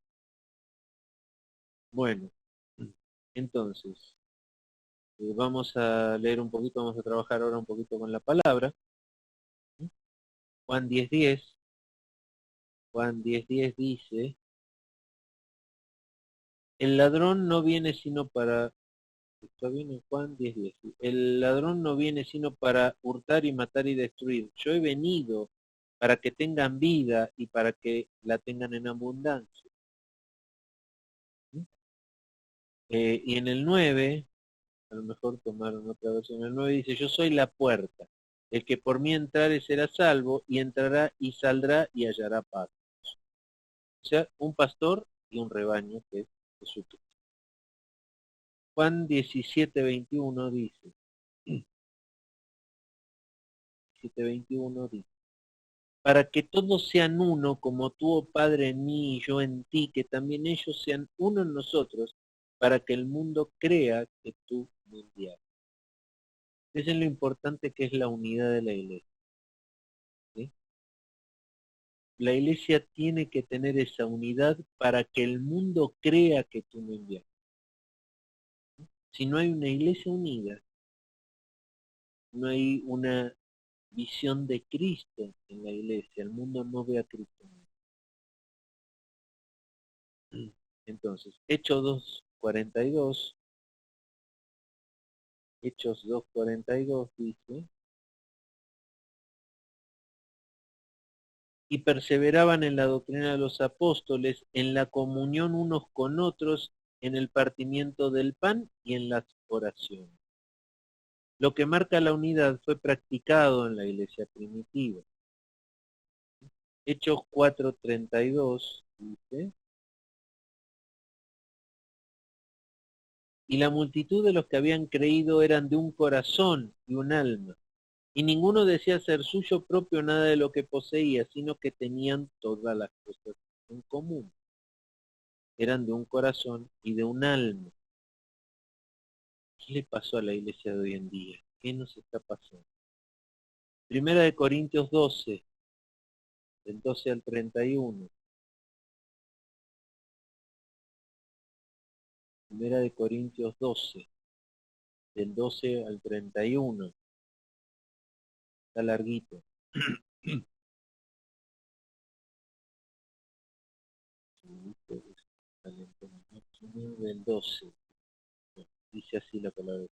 Bueno, entonces, vamos a leer un poquito, vamos a trabajar ahora un poquito con la palabra. Juan 10:10. Juan 10:10 dice, el ladrón no viene sino para... Está bien en Juan 10:10. El ladrón no viene sino para hurtar y matar y destruir. Yo he venido para que tengan vida y para que la tengan en abundancia. Y en el 9, a lo mejor tomaron otra versión, el 9 dice, yo soy la puerta. El que por mí entrare será salvo y entrará y saldrá y hallará paz. O sea, un pastor y un rebaño que es Jesucristo. Juan 17:21 dice, 17:21 dice, para que todos sean uno, como tú, oh Padre, en mí y yo en ti, que también ellos sean uno en nosotros, para que el mundo crea que tú me enviaste. Eso es lo importante que es la unidad de la iglesia. ¿Sí? La iglesia tiene que tener esa unidad para que el mundo crea que tú me enviaste. Si no hay una iglesia unida, no hay una visión de Cristo en la iglesia, el mundo no ve a Cristo. Entonces, Hechos 2:42, Hechos 2:42 dice, y perseveraban en la doctrina de los apóstoles, en la comunión unos con otros, en el partimiento del pan y en las oraciones. Lo que marca la unidad fue practicado en la iglesia primitiva. Hechos 4:32 dice, y la multitud de los que habían creído eran de un corazón y un alma, y ninguno decía ser suyo propio nada de lo que poseía, sino que tenían todas las cosas en común. Eran de un corazón y de un alma. ¿Qué le pasó a la iglesia de hoy en día? ¿Qué nos está pasando? Primera de Corintios 12, del 12 al 31. Primera de Corintios 12, del 12 al 31. Está larguito. Del 12. Dice así la palabra.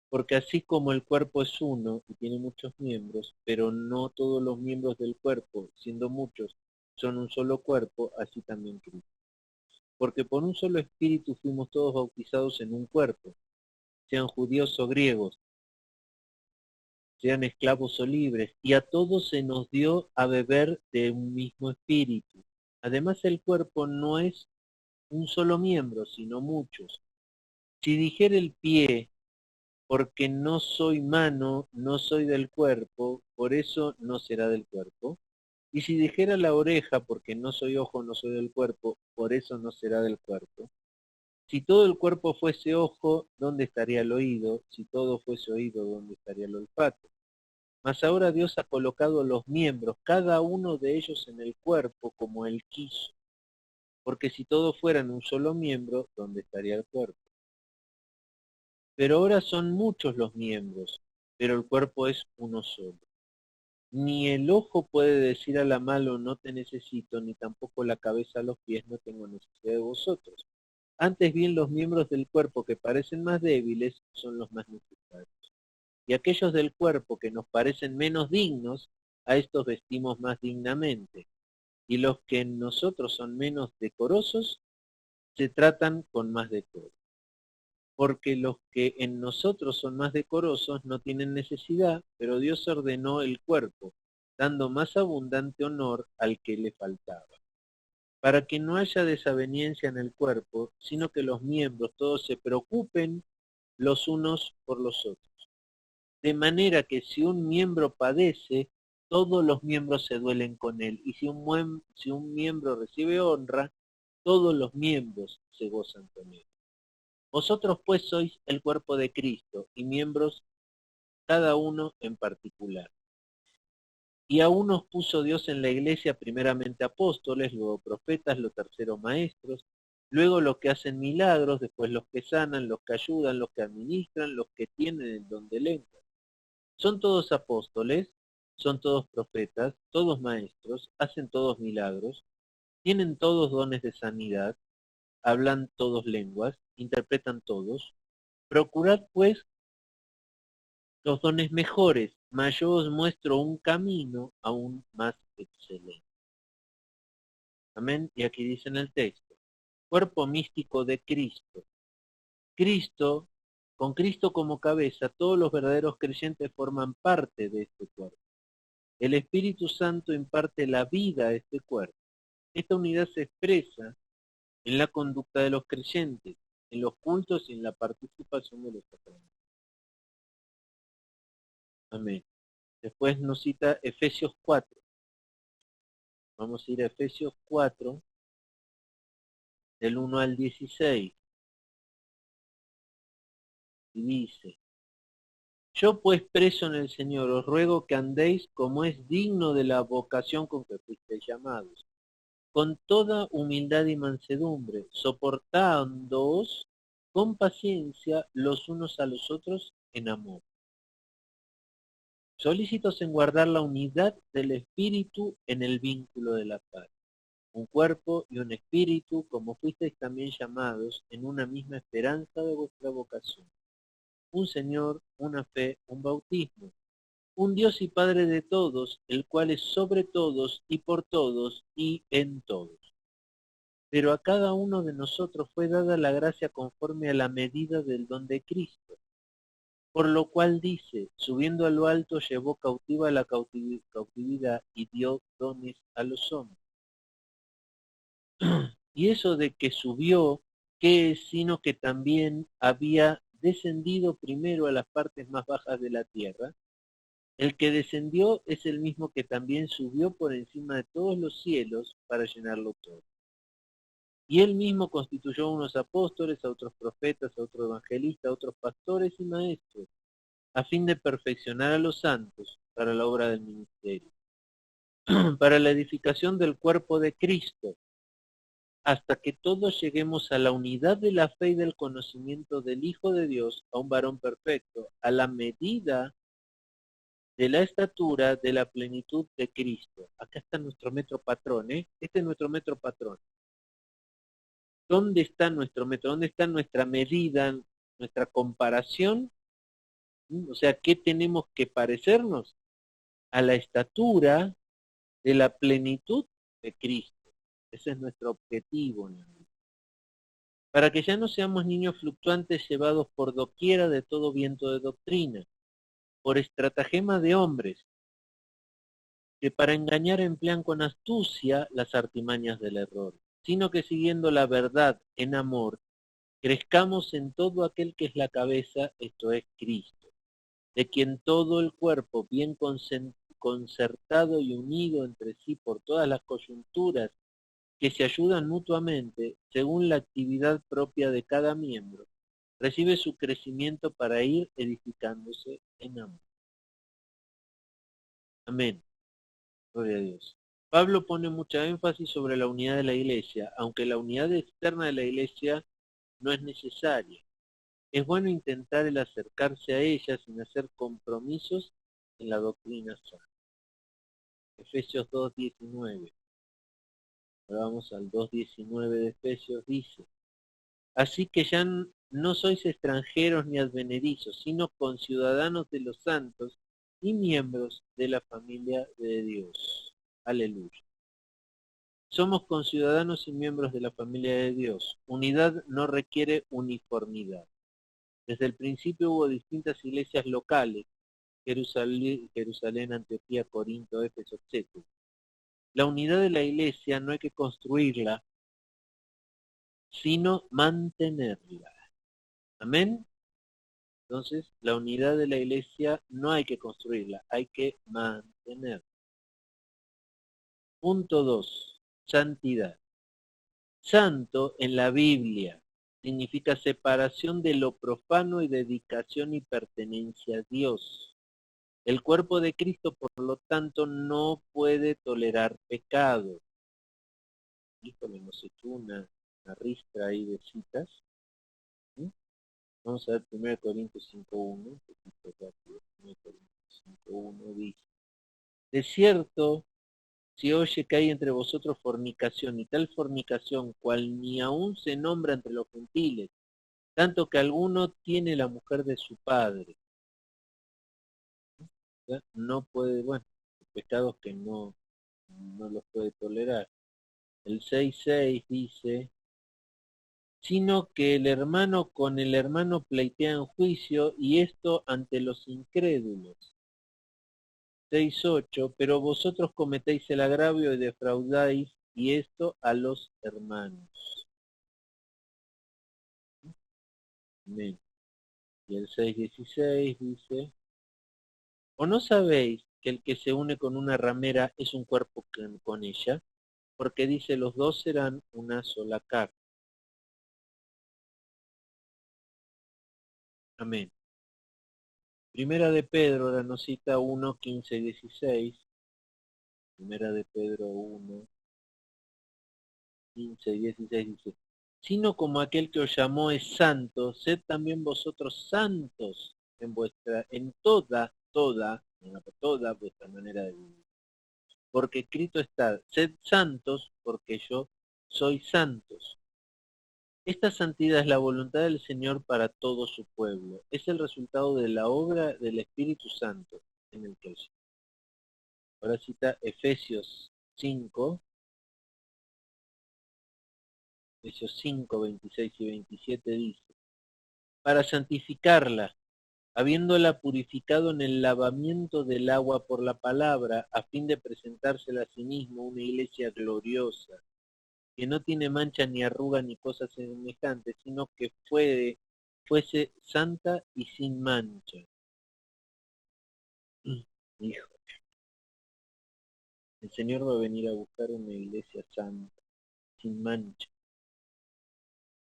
Porque así como el cuerpo es uno y tiene muchos miembros, pero no todos los miembros del cuerpo, siendo muchos, son un solo cuerpo, así también Cristo. Porque por un solo espíritu fuimos todos bautizados en un cuerpo, sean judíos o griegos, sean esclavos o libres, y a todos se nos dio a beber de un mismo espíritu. Además, el cuerpo no es un solo miembro, sino muchos. Si dijera el pie, porque no soy mano, no soy del cuerpo, por eso no será del cuerpo. Y si dijera la oreja, porque no soy ojo, no soy del cuerpo, por eso no será del cuerpo. Si todo el cuerpo fuese ojo, ¿dónde estaría el oído? Si todo fuese oído, ¿dónde estaría el olfato? Mas ahora Dios ha colocado los miembros, cada uno de ellos en el cuerpo, como Él quiso. Porque si todos fueran un solo miembro, ¿dónde estaría el cuerpo? Pero ahora son muchos los miembros, pero el cuerpo es uno solo. Ni el ojo puede decir a la mano no te necesito, ni tampoco la cabeza a los pies no tengo necesidad de vosotros. Antes bien los miembros del cuerpo que parecen más débiles son los más necesarios. Y aquellos del cuerpo que nos parecen menos dignos, a estos vestimos más dignamente. Y los que en nosotros son menos decorosos, se tratan con más decoro. Porque los que en nosotros son más decorosos no tienen necesidad, pero Dios ordenó el cuerpo, dando más abundante honor al que le faltaba, para que no haya desaveniencia en el cuerpo, sino que los miembros todos se preocupen los unos por los otros. De manera que si un miembro padece, todos los miembros se duelen con él, y si un miembro recibe honra, todos los miembros se gozan con él. Vosotros pues sois el cuerpo de Cristo, y miembros cada uno en particular. Y a unos puso Dios en la iglesia primeramente apóstoles, luego profetas, los terceros maestros, luego los que hacen milagros, después los que sanan, los que ayudan, los que administran, los que tienen el don de lengua. Son todos apóstoles, son todos profetas, todos maestros, hacen todos milagros, tienen todos dones de sanidad, hablan todos lenguas, interpretan todos. Procurad pues los dones mejores, mas yo os muestro un camino aún más excelente. Amén. Y aquí dice en el texto, cuerpo místico de Cristo. Cristo, con Cristo como cabeza, todos los verdaderos creyentes forman parte de este cuerpo. El Espíritu Santo imparte la vida a este cuerpo. Esta unidad se expresa en la conducta de los creyentes, en los cultos y en la participación de los sacramentos. Amén. Después nos cita Efesios 4. Vamos a ir a Efesios 4, del 1 al 16. Y dice, yo pues preso en el Señor, os ruego que andéis como es digno de la vocación con que fuisteis llamados, con toda humildad y mansedumbre, soportándoos con paciencia los unos a los otros en amor. Solícitos en guardar la unidad del Espíritu en el vínculo de la paz. Un cuerpo y un espíritu, como fuisteis también llamados, en una misma esperanza de vuestra vocación. Un Señor, una fe, un bautismo. Un Dios y Padre de todos, el cual es sobre todos y por todos y en todos. Pero a cada uno de nosotros fue dada la gracia conforme a la medida del don de Cristo. Por lo cual dice, subiendo a lo alto llevó cautiva la cautividad y dio dones a los hombres. Y eso de que subió, ¿qué es sino que también había descendido primero a las partes más bajas de la tierra? El que descendió es el mismo que también subió por encima de todos los cielos para llenarlo todo. Y él mismo constituyó a unos apóstoles, a otros profetas, a otros evangelistas, a otros pastores y maestros, a fin de perfeccionar a los santos para la obra del ministerio, para la edificación del cuerpo de Cristo, hasta que todos lleguemos a la unidad de la fe y del conocimiento del Hijo de Dios, a un varón perfecto, a la medida de la estatura de la plenitud de Cristo. Acá está nuestro metro patrón, ¿eh? Este es nuestro metro patrón. ¿Dónde está nuestro metro? ¿Dónde está nuestra medida, nuestra comparación? O sea, ¿qué tenemos que parecernos? A la estatura de la plenitud de Cristo. Ese es nuestro objetivo en la vida. Para que ya no seamos niños fluctuantes llevados por doquiera de todo viento de doctrina, por estratagema de hombres, que para engañar emplean con astucia las artimañas del error, sino que siguiendo la verdad en amor, crezcamos en todo aquel que es la cabeza, esto es Cristo, de quien todo el cuerpo, bien concertado y unido entre sí por todas las coyunturas que se ayudan mutuamente, según la actividad propia de cada miembro, recibe su crecimiento para ir edificándose en amor. Amén. Gloria a Dios. Pablo pone mucha énfasis sobre la unidad de la iglesia, aunque la unidad externa de la iglesia no es necesaria. Es bueno intentar el acercarse a ella sin hacer compromisos en la doctrina sana. Efesios 2:19. Ahora vamos al 2:19 de Efesios, dice: así que ya no sois extranjeros ni advenedizos, sino conciudadanos de los santos y miembros de la familia de Dios. Aleluya. Somos conciudadanos y miembros de la familia de Dios. Unidad no requiere uniformidad. Desde el principio hubo distintas iglesias locales: Jerusalén, Antioquía, Corinto, Éfeso, etc. La unidad de la iglesia no hay que construirla, sino mantenerla. Amén. Entonces, la unidad de la iglesia no hay que construirla, hay que mantenerla. Punto 2. Santidad. Santo en la Biblia significa separación de lo profano y dedicación y pertenencia a Dios. El cuerpo de Cristo, por lo tanto, no puede tolerar pecado. Híjole, hemos hecho una ristra ahí de citas. ¿Sí? Vamos a ver 1 Corintios 5.1. 1 Corintios 5.1 dice: de cierto, si oye que hay entre vosotros fornicación, y tal fornicación cual ni aun se nombra entre los gentiles, tanto que alguno tiene la mujer de su padre. ¿Ya? No puede, bueno, pecados que no los puede tolerar. El 6.6 dice: sino que el hermano con el hermano pleitea en juicio, y esto ante los incrédulos. 6.8, pero vosotros cometéis el agravio y defraudáis, y esto a los hermanos. Amén. Y el 6.16 dice: ¿o no sabéis que el que se une con una ramera es un cuerpo con ella? Porque dice, los dos serán una sola carne. Amén. Primera de Pedro, ahora nos cita 1:15-16. Primera de Pedro 1:15-16 dice: sino como aquel que os llamó es santo, sed también vosotros santos en toda vuestra manera de vivir. Porque escrito está: sed santos, porque yo soy santos. Esta santidad es la voluntad del Señor para todo su pueblo. Es el resultado de la obra del Espíritu Santo en el creyente. Ahora cita Efesios 5, 26 y 27 dice: para santificarla, habiéndola purificado en el lavamiento del agua por la palabra, a fin de presentársela a sí mismo una iglesia gloriosa, que no tiene mancha ni arruga ni cosas semejantes, sino que fuese santa y sin mancha. Hijo, el Señor va a venir a buscar una iglesia santa, sin mancha.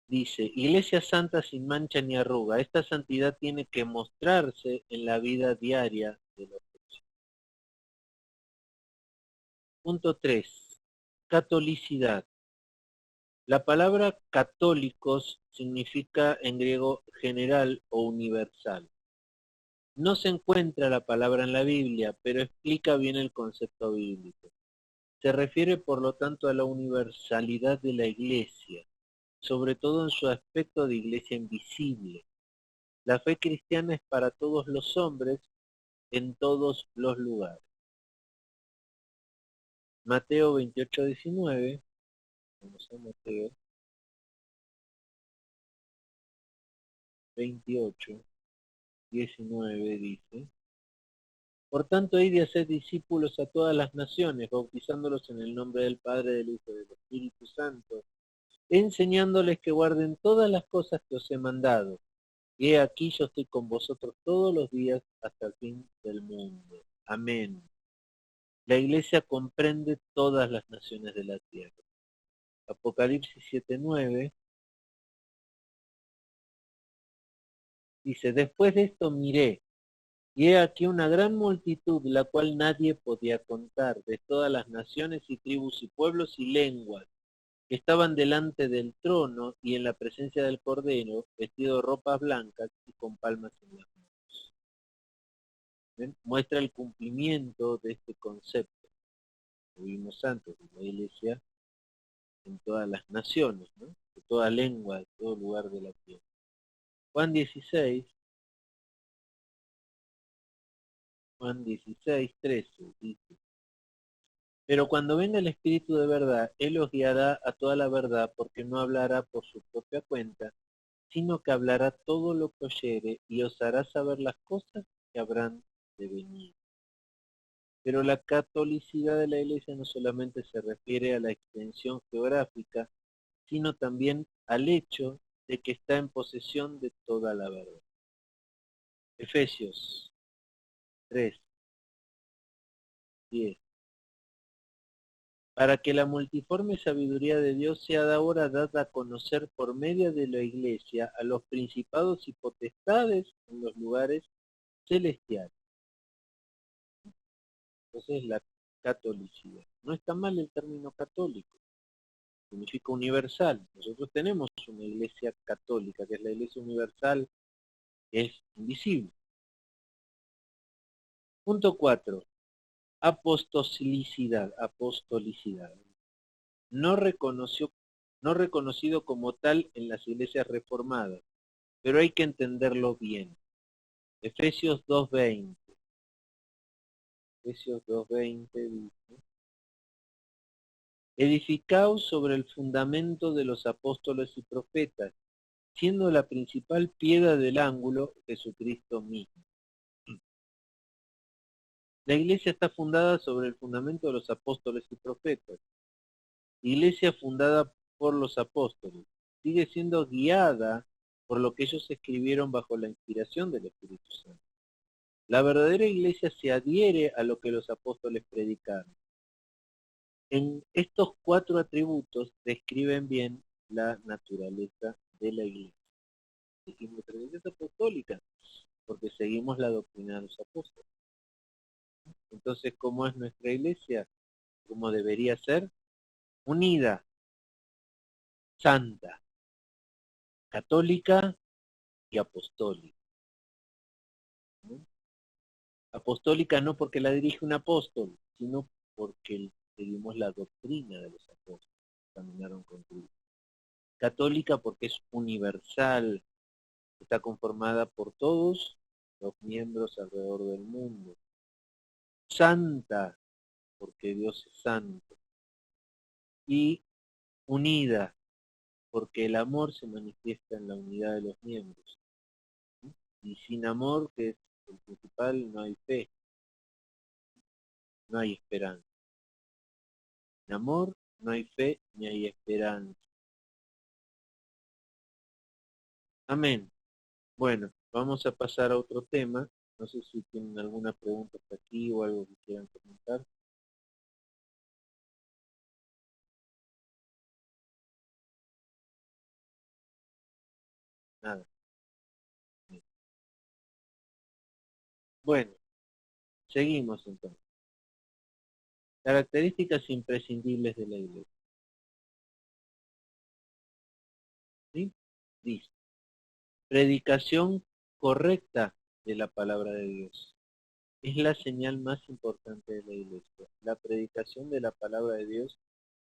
Dice, iglesia santa sin mancha ni arruga. Esta santidad tiene que mostrarse en la vida diaria de los cristianos. Punto 3. Catolicidad. La palabra católicos significa en griego general o universal. No se encuentra la palabra en la Biblia, pero explica bien el concepto bíblico. Se refiere, por lo tanto, a la universalidad de la iglesia, sobre todo en su aspecto de iglesia invisible. La fe cristiana es para todos los hombres, en todos los lugares. Mateo 28:19, vamos a Mateo 28:19 dice: por tanto, id y haced discípulos a todas las naciones, bautizándolos en el nombre del Padre, del Hijo y del Espíritu Santo, enseñándoles que guarden todas las cosas que os he mandado. Y he aquí, yo estoy con vosotros todos los días hasta el fin del mundo. Amén. La iglesia comprende todas las naciones de la tierra. Apocalipsis 7:9 dice: después de esto miré, y he aquí una gran multitud, la cual nadie podía contar, de todas las naciones y tribus y pueblos y lenguas, que estaban delante del trono y en la presencia del Cordero, vestidos de ropas blancas y con palmas en las manos. ¿Ven? Muestra el cumplimiento de este concepto que vimos antes de la iglesia en todas las naciones, ¿no? De toda lengua, de todo lugar de la tierra. Juan 16, 13 dice: pero cuando venga el Espíritu de verdad, Él os guiará a toda la verdad, porque no hablará por su propia cuenta, sino que hablará todo lo que oyere y os hará saber las cosas que habrán de venir. Pero la catolicidad de la Iglesia no solamente se refiere a la extensión geográfica, sino también al hecho de que está en posesión de toda la verdad. Efesios 3, 10. Para que la multiforme sabiduría de Dios sea ahora dada a conocer por medio de la Iglesia a los principados y potestades en los lugares celestiales. Entonces la catolicidad. No está mal el término católico, significa universal. Nosotros tenemos una iglesia católica, que es la iglesia universal, que es invisible. Punto 4. Apostolicidad. No reconocido como tal en las iglesias reformadas, pero hay que entenderlo bien. Efesios 2.20. Efesios 2.20 dice: edificaos sobre el fundamento de los apóstoles y profetas, siendo la principal piedra del ángulo Jesucristo mismo. La iglesia está fundada sobre el fundamento de los apóstoles y profetas. Iglesia fundada por los apóstoles. Sigue siendo guiada por lo que ellos escribieron bajo la inspiración del Espíritu Santo. La verdadera iglesia se adhiere a lo que los apóstoles predicaron. En estos 4 atributos describen bien la naturaleza de la iglesia. Dijimos nuestra iglesia es apostólica, porque seguimos la doctrina de los apóstoles. Entonces, ¿cómo es nuestra iglesia? ¿Cómo debería ser? Unida, santa, católica y apostólica. ¿No? Apostólica no porque la dirige un apóstol, sino porque seguimos la doctrina de los apóstoles, caminaron con Cristo. Católica porque es universal, está conformada por todos los miembros alrededor del mundo. Santa, porque Dios es santo. Y unida, porque el amor se manifiesta en la unidad de los miembros. Y sin amor, que es el principal, no hay fe, no hay esperanza. Sin amor no hay fe ni hay esperanza. Amén. Bueno, vamos a pasar a otro tema. No sé si tienen alguna pregunta hasta aquí o algo que quieran comentar. Nada. Bueno, seguimos entonces. Características imprescindibles de la iglesia. ¿Sí? Dice: predicación correcta de la palabra de Dios. Es la señal más importante de la iglesia. La predicación de la palabra de Dios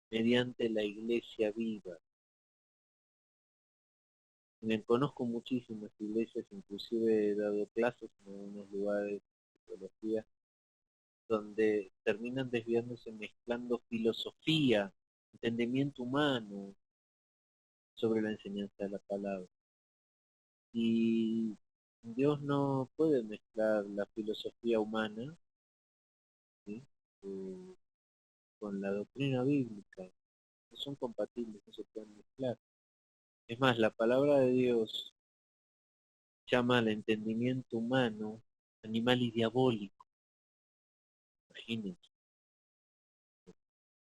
mediante la iglesia viva. Me conozco muchísimas iglesias, inclusive he dado clases en algunos lugares de teología, donde terminan desviándose mezclando filosofía, entendimiento humano sobre la enseñanza de la palabra. Y Dios no puede mezclar la filosofía humana, ¿sí? eh, con la doctrina bíblica. No son compatibles, no se pueden mezclar. Es más, la palabra de Dios llama al entendimiento humano animal y diabólico. Imagínense.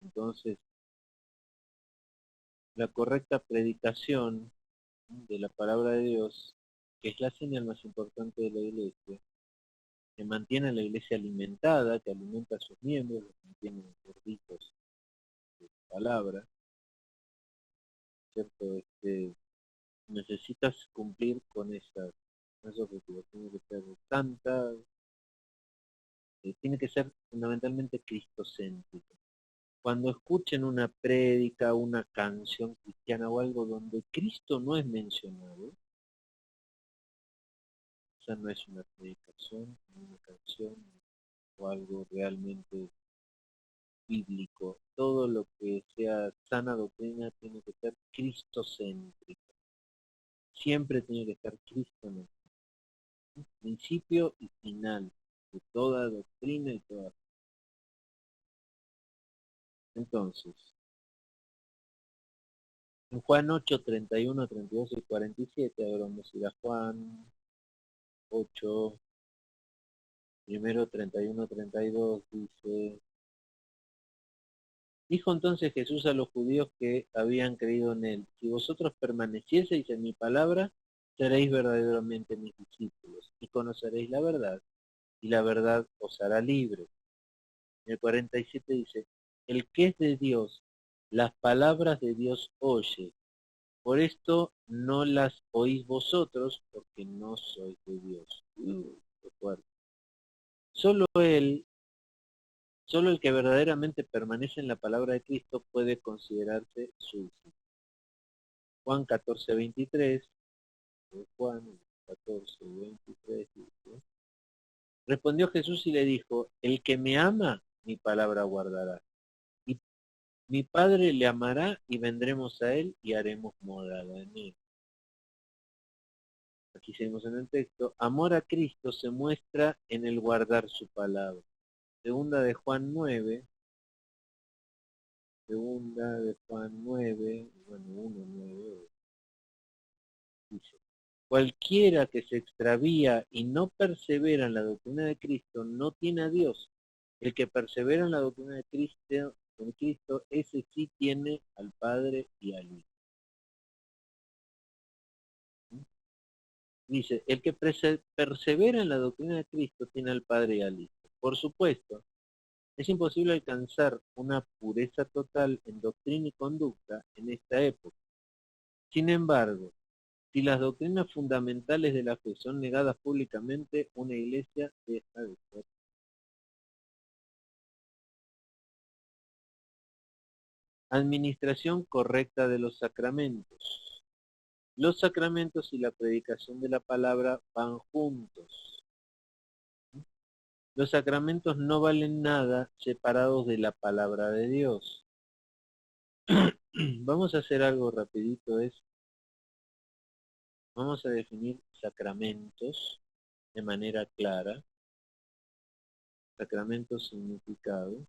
Entonces, la correcta predicación de la palabra de Dios, que es la señal más importante de la iglesia, que mantiene a la iglesia alimentada, que alimenta a sus miembros, los mantiene gorditos de palabra, ¿cierto? Necesitas cumplir con esos objetivos. Tiene que ser santa, tiene que ser fundamentalmente cristocéntrico. Cuando escuchen una prédica, una canción cristiana o algo donde Cristo no es mencionado, o sea, no es una predicación, una canción o algo realmente bíblico. Todo lo que sea sana doctrina tiene que ser cristocéntrico. Siempre tiene que estar Cristo en el principio y final de toda doctrina y toda. Entonces, en Juan 8, 31, 32 y 47, ahora vamos a ir a Juan 8, primero 31, 32, dice, dijo entonces Jesús a los judíos que habían creído en él, si vosotros permanecieseis en mi palabra, seréis verdaderamente mis discípulos y conoceréis la verdad, y la verdad os hará libres. En el 47 dice, el que es de Dios, las palabras de Dios oye. Por esto no las oís vosotros, porque no sois de Dios. Qué fuerte. Solo él, solo el que verdaderamente permanece en la palabra de Cristo puede considerarse su discípulo. Juan 14, 23, Juan 14, 23 dice, respondió Jesús y le dijo, el que me ama, mi palabra guardará. Y mi Padre le amará y vendremos a él y haremos morada en él. Aquí seguimos en el texto. Amor a Cristo se muestra en el guardar su palabra. Segunda de Juan 9, segunda de Juan 9, bueno, 1, 9, dice, cualquiera que se extravía y no persevera en la doctrina de Cristo no tiene a Dios. El que persevera en la doctrina de Cristo, ese sí tiene al Padre y al Hijo. Dice, el que persevera en la doctrina de Cristo tiene al Padre y al Hijo. Por supuesto, es imposible alcanzar una pureza total en doctrina y conducta en esta época. Sin embargo, si las doctrinas fundamentales de la fe son negadas públicamente, una iglesia deja de ser. Administración correcta de los sacramentos. Los sacramentos y la predicación de la palabra van juntos. Los sacramentos no valen nada separados de la palabra de Dios. Vamos a hacer algo rapidito, vamos a definir sacramentos de manera clara. Sacramento significado.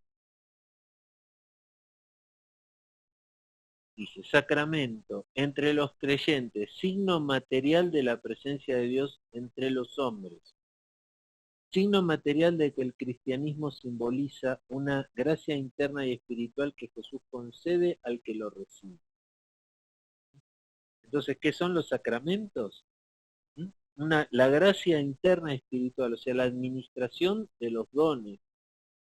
Dice, sacramento, entre los creyentes, signo material de la presencia de Dios entre los hombres. Signo material de que el cristianismo simboliza una gracia interna y espiritual que Jesús concede al que lo recibe. Entonces, ¿qué son los sacramentos? La gracia interna espiritual, o sea, la administración de los dones,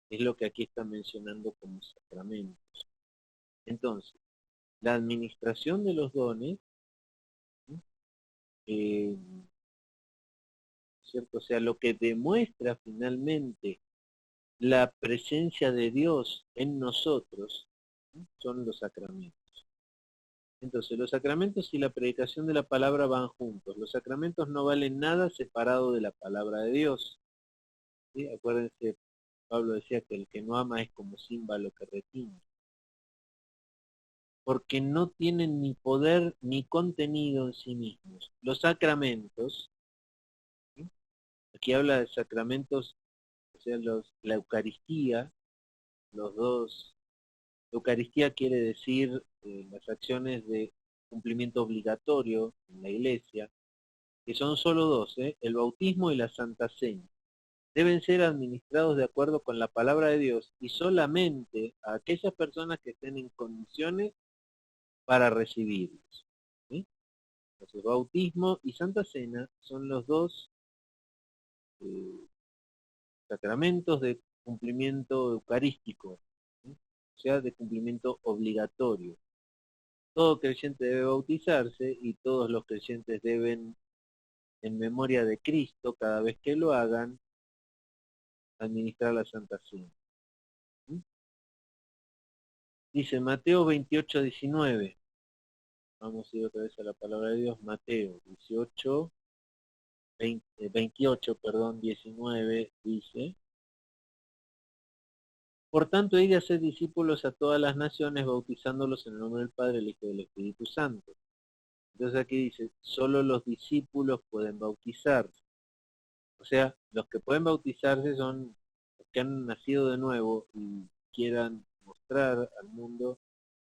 es lo que aquí está mencionando como sacramentos. Entonces, la administración de los dones, eh, ¿cierto? O sea, lo que demuestra finalmente la presencia de Dios en nosotros, son los sacramentos. Entonces, los sacramentos y la predicación de la palabra van juntos. Los sacramentos no valen nada separado de la palabra de Dios. ¿Sí? Acuérdense, Pablo decía que el que no ama es como címbalo que retiñe. Porque no tienen ni poder ni contenido en sí mismos. Los sacramentos, ¿sí? Aquí habla de sacramentos, o sea, la Eucaristía, los dos. Eucaristía quiere decir las acciones de cumplimiento obligatorio en la iglesia, que son solo dos, el bautismo y la Santa Cena. Deben ser administrados de acuerdo con la palabra de Dios y solamente a aquellas personas que estén en condiciones para recibirlos. ¿Sí? Entonces, bautismo y Santa Cena son los dos eh, sacramentos de cumplimiento eucarístico, ¿sí? O sea, de cumplimiento obligatorio. todo creyente debe bautizarse y todos los creyentes deben, en memoria de Cristo, cada vez que lo hagan, administrar la Santa Cena. ¿Mm? Dice Mateo 28:19. Vamos a ir otra vez a la palabra de Dios. Mateo 28, 19, dice: Por tanto, id a ser discípulos a todas las naciones, bautizándolos en el nombre del Padre, el Hijo y del Espíritu Santo. Entonces aquí dice, solo los discípulos pueden bautizarse. O sea, los que pueden bautizarse son los que han nacido de nuevo y quieran mostrar al mundo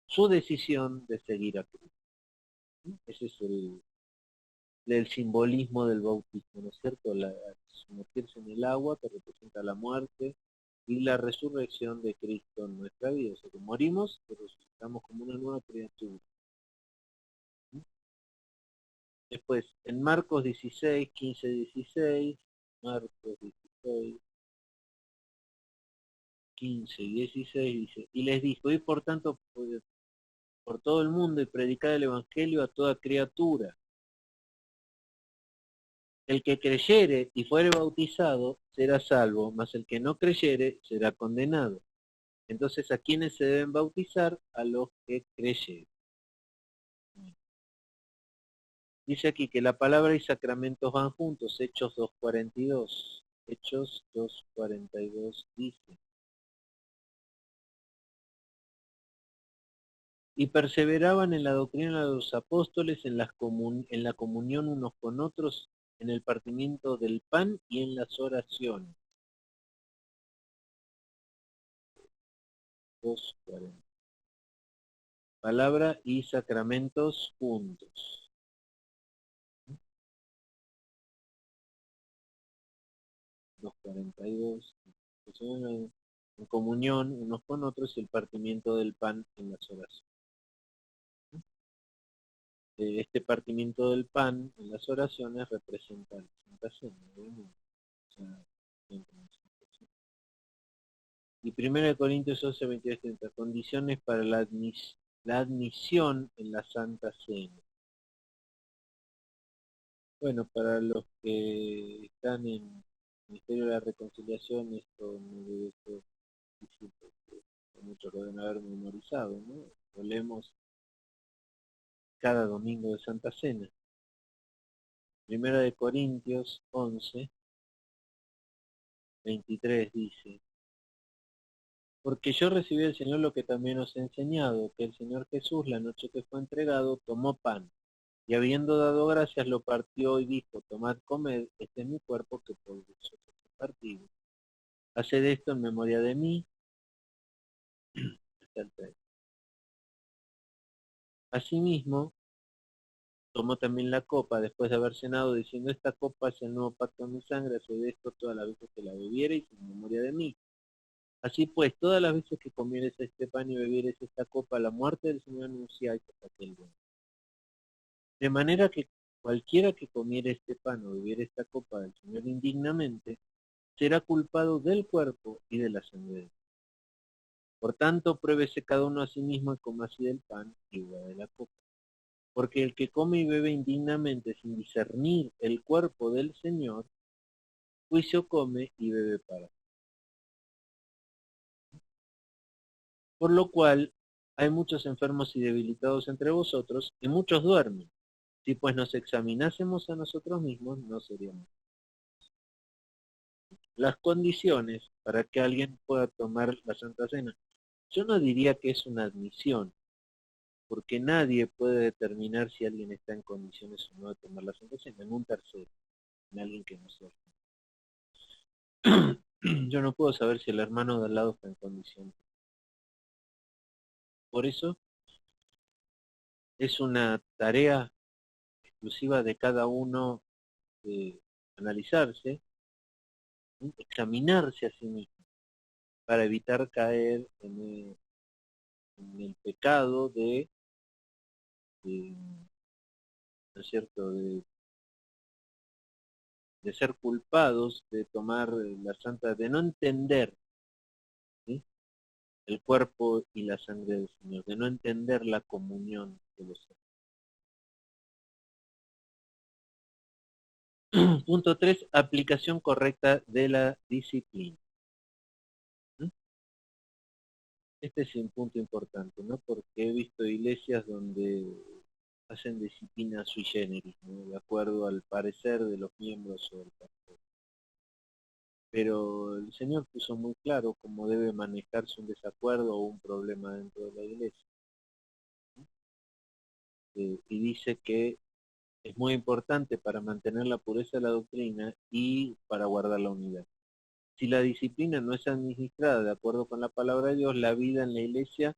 su decisión de seguir a Cristo. Ese es el simbolismo del bautismo, ¿no es cierto? Sumergirse en el agua, que representa la muerte, y la resurrección de Cristo en nuestra vida. O sea, que morimos y resucitamos como una nueva criatura. Después, en Marcos 16, 15, 16, Marcos 16, 15 y 16 dice, y les dijo, y por tanto por todo el mundo y predicad el Evangelio a toda criatura. El que creyere y fuere bautizado será salvo, mas el que no creyere será condenado. Entonces, ¿a quiénes se deben bautizar? A los que creyeren. Dice aquí que la palabra y sacramentos van juntos, Hechos 2:42. Hechos 2:42 dice: y perseveraban en la doctrina de los apóstoles, en la comunión unos con otros, en el partimiento del pan y en las oraciones. 2:40. Palabra y sacramentos juntos. 2:42. En comunión unos con otros y el partimiento del pan en las oraciones. Este partimiento del pan en las oraciones representa la Santa Cena, y 1 Corintios 11, 22, 30, condiciones para la admisión en la Santa Cena. Bueno, para los que están en el Ministerio de la Reconciliación, esto no debe ser difícil, porque muchos lo deben haber memorizado, ¿no? Lo leemos cada domingo de Santa Cena. 1 Corintios 11, 23 dice: porque yo recibí del Señor lo que también os he enseñado, que el Señor Jesús, la noche que fue entregado, tomó pan, y habiendo dado gracias, lo partió y dijo: tomad, comed, este es mi cuerpo que por vosotros he partido. Haced esto en memoria de mí. Hasta el 3. Asimismo, tomó también la copa, después de haber cenado, diciendo: esta copa es el nuevo pacto en mi sangre, haced esto todas las veces que la bebiereis en memoria de mí. Así pues, todas las veces que comieres este pan y bebieres esta copa, la muerte del Señor anunciáis hasta que Él venga. De manera que cualquiera que comiere este pan o bebiere esta copa del Señor indignamente, será culpado del cuerpo y de la sangre. Por tanto, pruébese cada uno a sí mismo y coma así del pan y beba de la copa. Porque el que come y bebe indignamente sin discernir el cuerpo del Señor, juicio come y bebe para. Por lo cual, hay muchos enfermos y debilitados entre vosotros, y muchos duermen. Si pues nos examinásemos a nosotros mismos, no seríamos. Las condiciones para que alguien pueda tomar la Santa Cena. Yo no diría que es una admisión, porque nadie puede determinar si alguien está en condiciones o no de tomar la Santa Cena, en un tercero, en alguien que no sea. Yo no puedo saber si el hermano de al lado está en condiciones. Por eso es una tarea exclusiva de cada uno de analizarse, examinarse a sí mismo, para evitar caer en el pecado ¿no es cierto?, de ser culpados de tomar la santa, de no entender, ¿sí?, el cuerpo y la sangre del Señor, de no entender la comunión que lo sea. Punto 3, aplicación correcta de la disciplina. ¿Mm? Este es un punto importante, ¿no? Porque he visto iglesias donde hacen disciplina sui generis, ¿no? De acuerdo al parecer de los miembros o del pastor. Pero el Señor puso muy claro cómo debe manejarse un desacuerdo o un problema dentro de la iglesia. Y dice que es muy importante para mantener la pureza de la doctrina y para guardar la unidad. Si la disciplina no es administrada de acuerdo con la palabra de Dios, la vida en la iglesia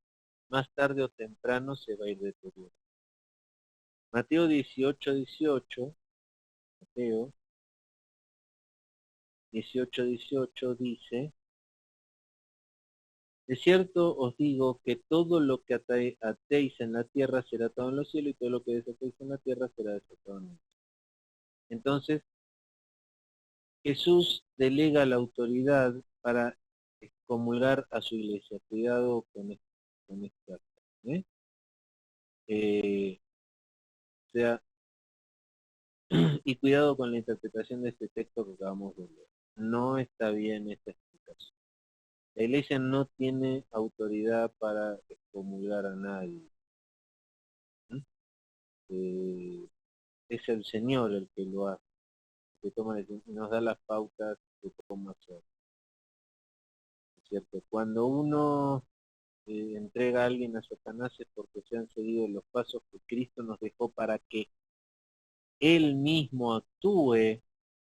más tarde o temprano se va a ir deteriorando. Mateo 18:18, Mateo 18:18 dice: de cierto os digo que todo lo que atéis en la tierra será atado en los cielos, y todo lo que desatéis en la tierra será desatado en los cielos. Entonces, Jesús delega la autoridad para excomulgar a su iglesia. Cuidado con esta. ¿eh? O sea, y cuidado con la interpretación de este texto que acabamos de leer. No está bien esta explicación. La iglesia no tiene autoridad para excomulgar a nadie. Eh, es el Señor el que lo hace, que toma y nos da las pautas de cómo hacer. ¿Cierto? Cuando uno entrega a alguien a Satanás es porque se han seguido los pasos que Cristo nos dejó para que Él mismo actúe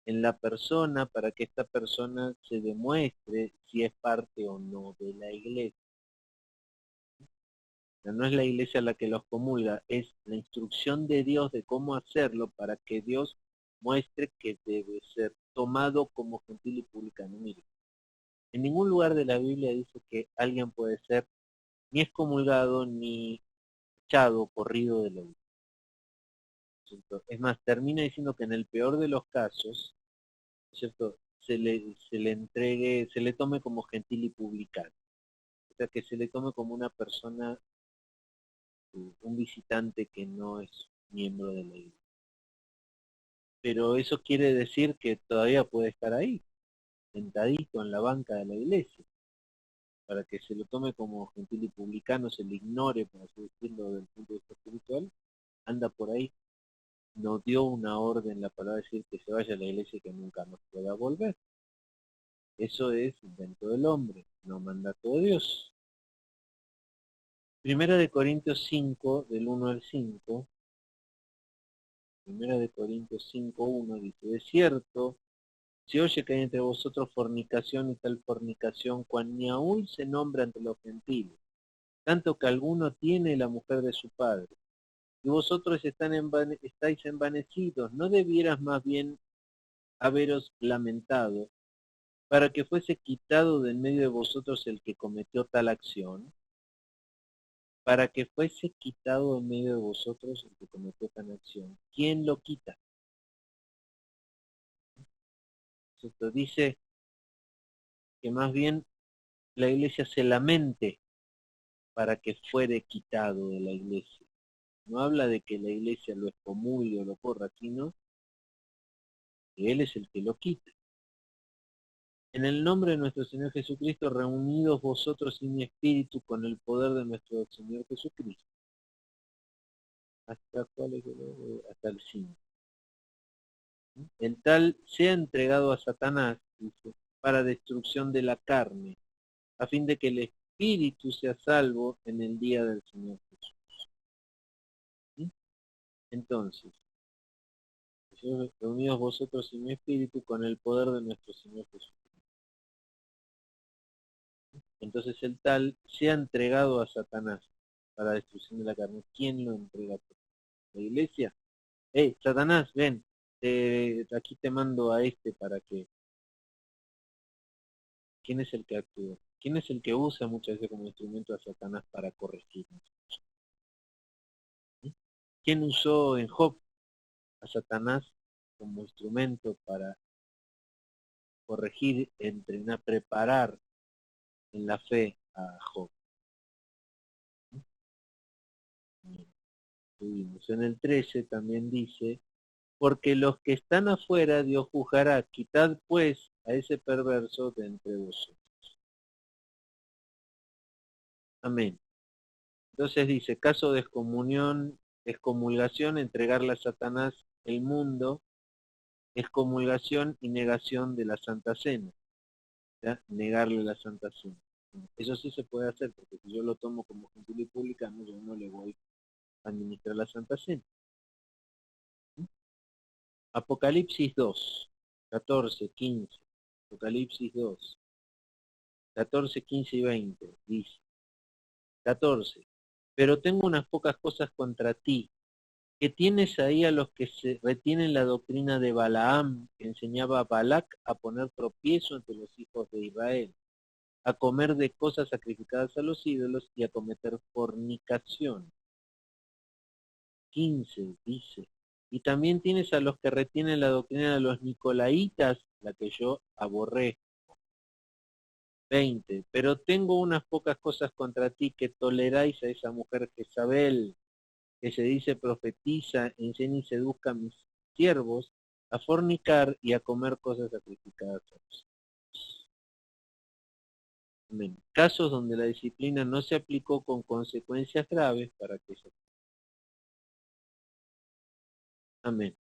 en la persona, para que esta persona se demuestre si es parte o no de la iglesia. O sea, no es la iglesia la que los comulga, es la instrucción de Dios de cómo hacerlo para que Dios muestre que debe ser tomado como gentil y publicano. Mire, en ningún lugar de la Biblia dice que alguien puede ser ni excomulgado ni echado, corrido de la iglesia. Es más, termina diciendo que en el peor de los casos, ¿cierto? Se le entregue, se le tome como gentil y publicano. O sea, que se le tome como una persona, un visitante que no es miembro de la iglesia. Pero eso quiere decir que todavía puede estar ahí, sentadito en la banca de la iglesia. Para que se lo tome como gentil y publicano, se le ignore, por así decirlo, desde el punto de vista espiritual, anda por ahí. No dio una orden la palabra de decir que se vaya a la iglesia y que nunca más pueda volver. Eso es invento del hombre, no mandato de Dios. Primera de Corintios 5, del 1 al 5. Primera de Corintios 5, 1 dice: de cierto, si oye que hay entre vosotros fornicación, y tal fornicación, cual ni aún se nombra entre los gentiles, tanto que alguno tiene la mujer de su padre, y vosotros estáis envanecidos, ¿no debieras más bien haberos lamentado, para que fuese quitado de en medio de vosotros el que cometió tal acción? Para que fuese quitado en medio de vosotros el que cometió tal acción. ¿Quién lo quita? Esto dice que más bien la iglesia se lamente para que fuere quitado de la iglesia. No habla de que la iglesia lo excomulgue o lo corra, sino que Él es el que lo quita. En el nombre de nuestro Señor Jesucristo, reunidos vosotros y mi espíritu con el poder de nuestro Señor Jesucristo. ¿Hasta cuál es hasta el 5? El tal sea entregado a Satanás, dice, para destrucción de la carne, a fin de que el espíritu sea salvo en el día del Señor Jesús. ¿Sí? Entonces, reunidos vosotros y mi espíritu con el poder de nuestro Señor Jesús. Entonces el tal sea entregado a Satanás para destrucción de la carne. ¿Quién lo entrega? ¿La iglesia? ¡Hey, Satanás, ven! Aquí te mando a este para que... ¿Quién es el que actúa? ¿Quién es el que usa muchas veces como instrumento a Satanás para corregirnos? ¿Sí? ¿Quién usó en Job a Satanás como instrumento para corregir, entrenar, preparar en la fe a Job? ¿Sí? tuvimos. En el 13 también dice, porque los que están afuera Dios juzgará, quitad pues a ese perverso de entre vosotros. Amén. Entonces dice, caso de excomunión, excomulgación, entregarle a Satanás el mundo, excomulgación y negación de la Santa Cena, ¿ya? Negarle la Santa Cena. Eso sí se puede hacer, porque si yo lo tomo como gentil y publicano, yo no le voy a administrar la Santa Cena. Apocalipsis 2, 14, 15. Apocalipsis 2, 14, 15 y 20. Dice, 14. Pero tengo unas pocas cosas contra ti, que tienes ahí a los que se retienen la doctrina de Balaam, que enseñaba a Balac a poner tropiezo entre los hijos de Israel, a comer de cosas sacrificadas a los ídolos y a cometer fornicación. 15 dice, y también tienes a los que retienen la doctrina de los nicolaitas, la que yo aborré. 20, pero tengo unas pocas cosas contra ti, que toleráis a esa mujer Jezabel, que se dice profetiza, enseña y seduzca a mis siervos a fornicar y a comer cosas sacrificadas a los. Amén. Casos donde la disciplina no se aplicó con consecuencias graves para que se. Amén.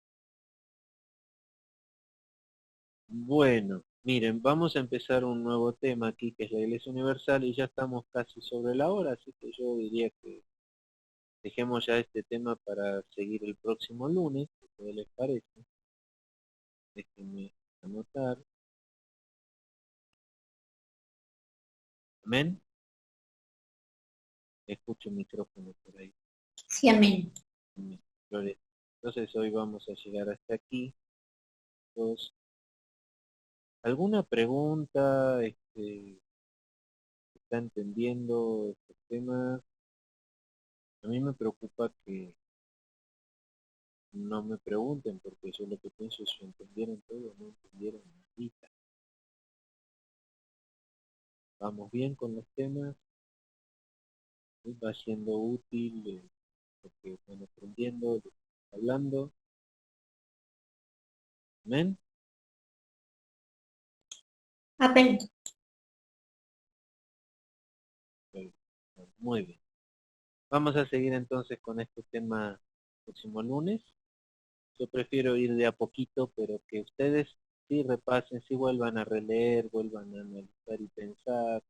Bueno, miren, vamos a empezar un nuevo tema aquí, que es la Iglesia Universal, y ya estamos casi sobre la hora, así que yo diría que dejemos ya este tema para seguir el próximo lunes, ¿qué les parece? Déjenme anotar. Amén. Escucho un micrófono por ahí. Sí, amén. Amén. Gloria. Entonces hoy vamos a llegar hasta aquí. Entonces, ¿alguna pregunta? ¿Está entendiendo este tema? A mí me preocupa que no me pregunten, porque yo lo que pienso es si entendieron todo o no entendieron nada. Vamos bien con los temas, va siendo útil lo que están aprendiendo, lo que están hablando. Amén. Amén. Muy bien. Vamos a seguir entonces con este tema el próximo lunes. Yo prefiero ir de a poquito, pero que ustedes sí repasen, sí vuelvan a releer, vuelvan a analizar y pensar,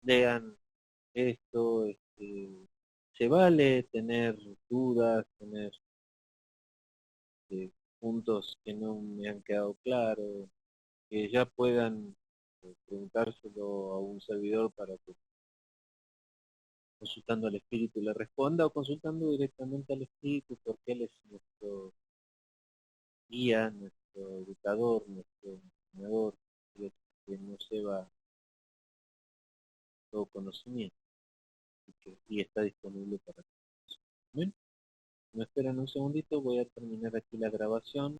lean esto, se vale tener dudas, tener puntos que no me han quedado claros, que ya puedan preguntárselo a un servidor para que consultando al espíritu le responda, o consultando directamente al espíritu, porque él es nuestro guía, nuestro educador, nuestro enseñador, que nos lleva todo conocimiento y está disponible para todos. Bueno, me esperan un segundito, voy a terminar aquí la grabación.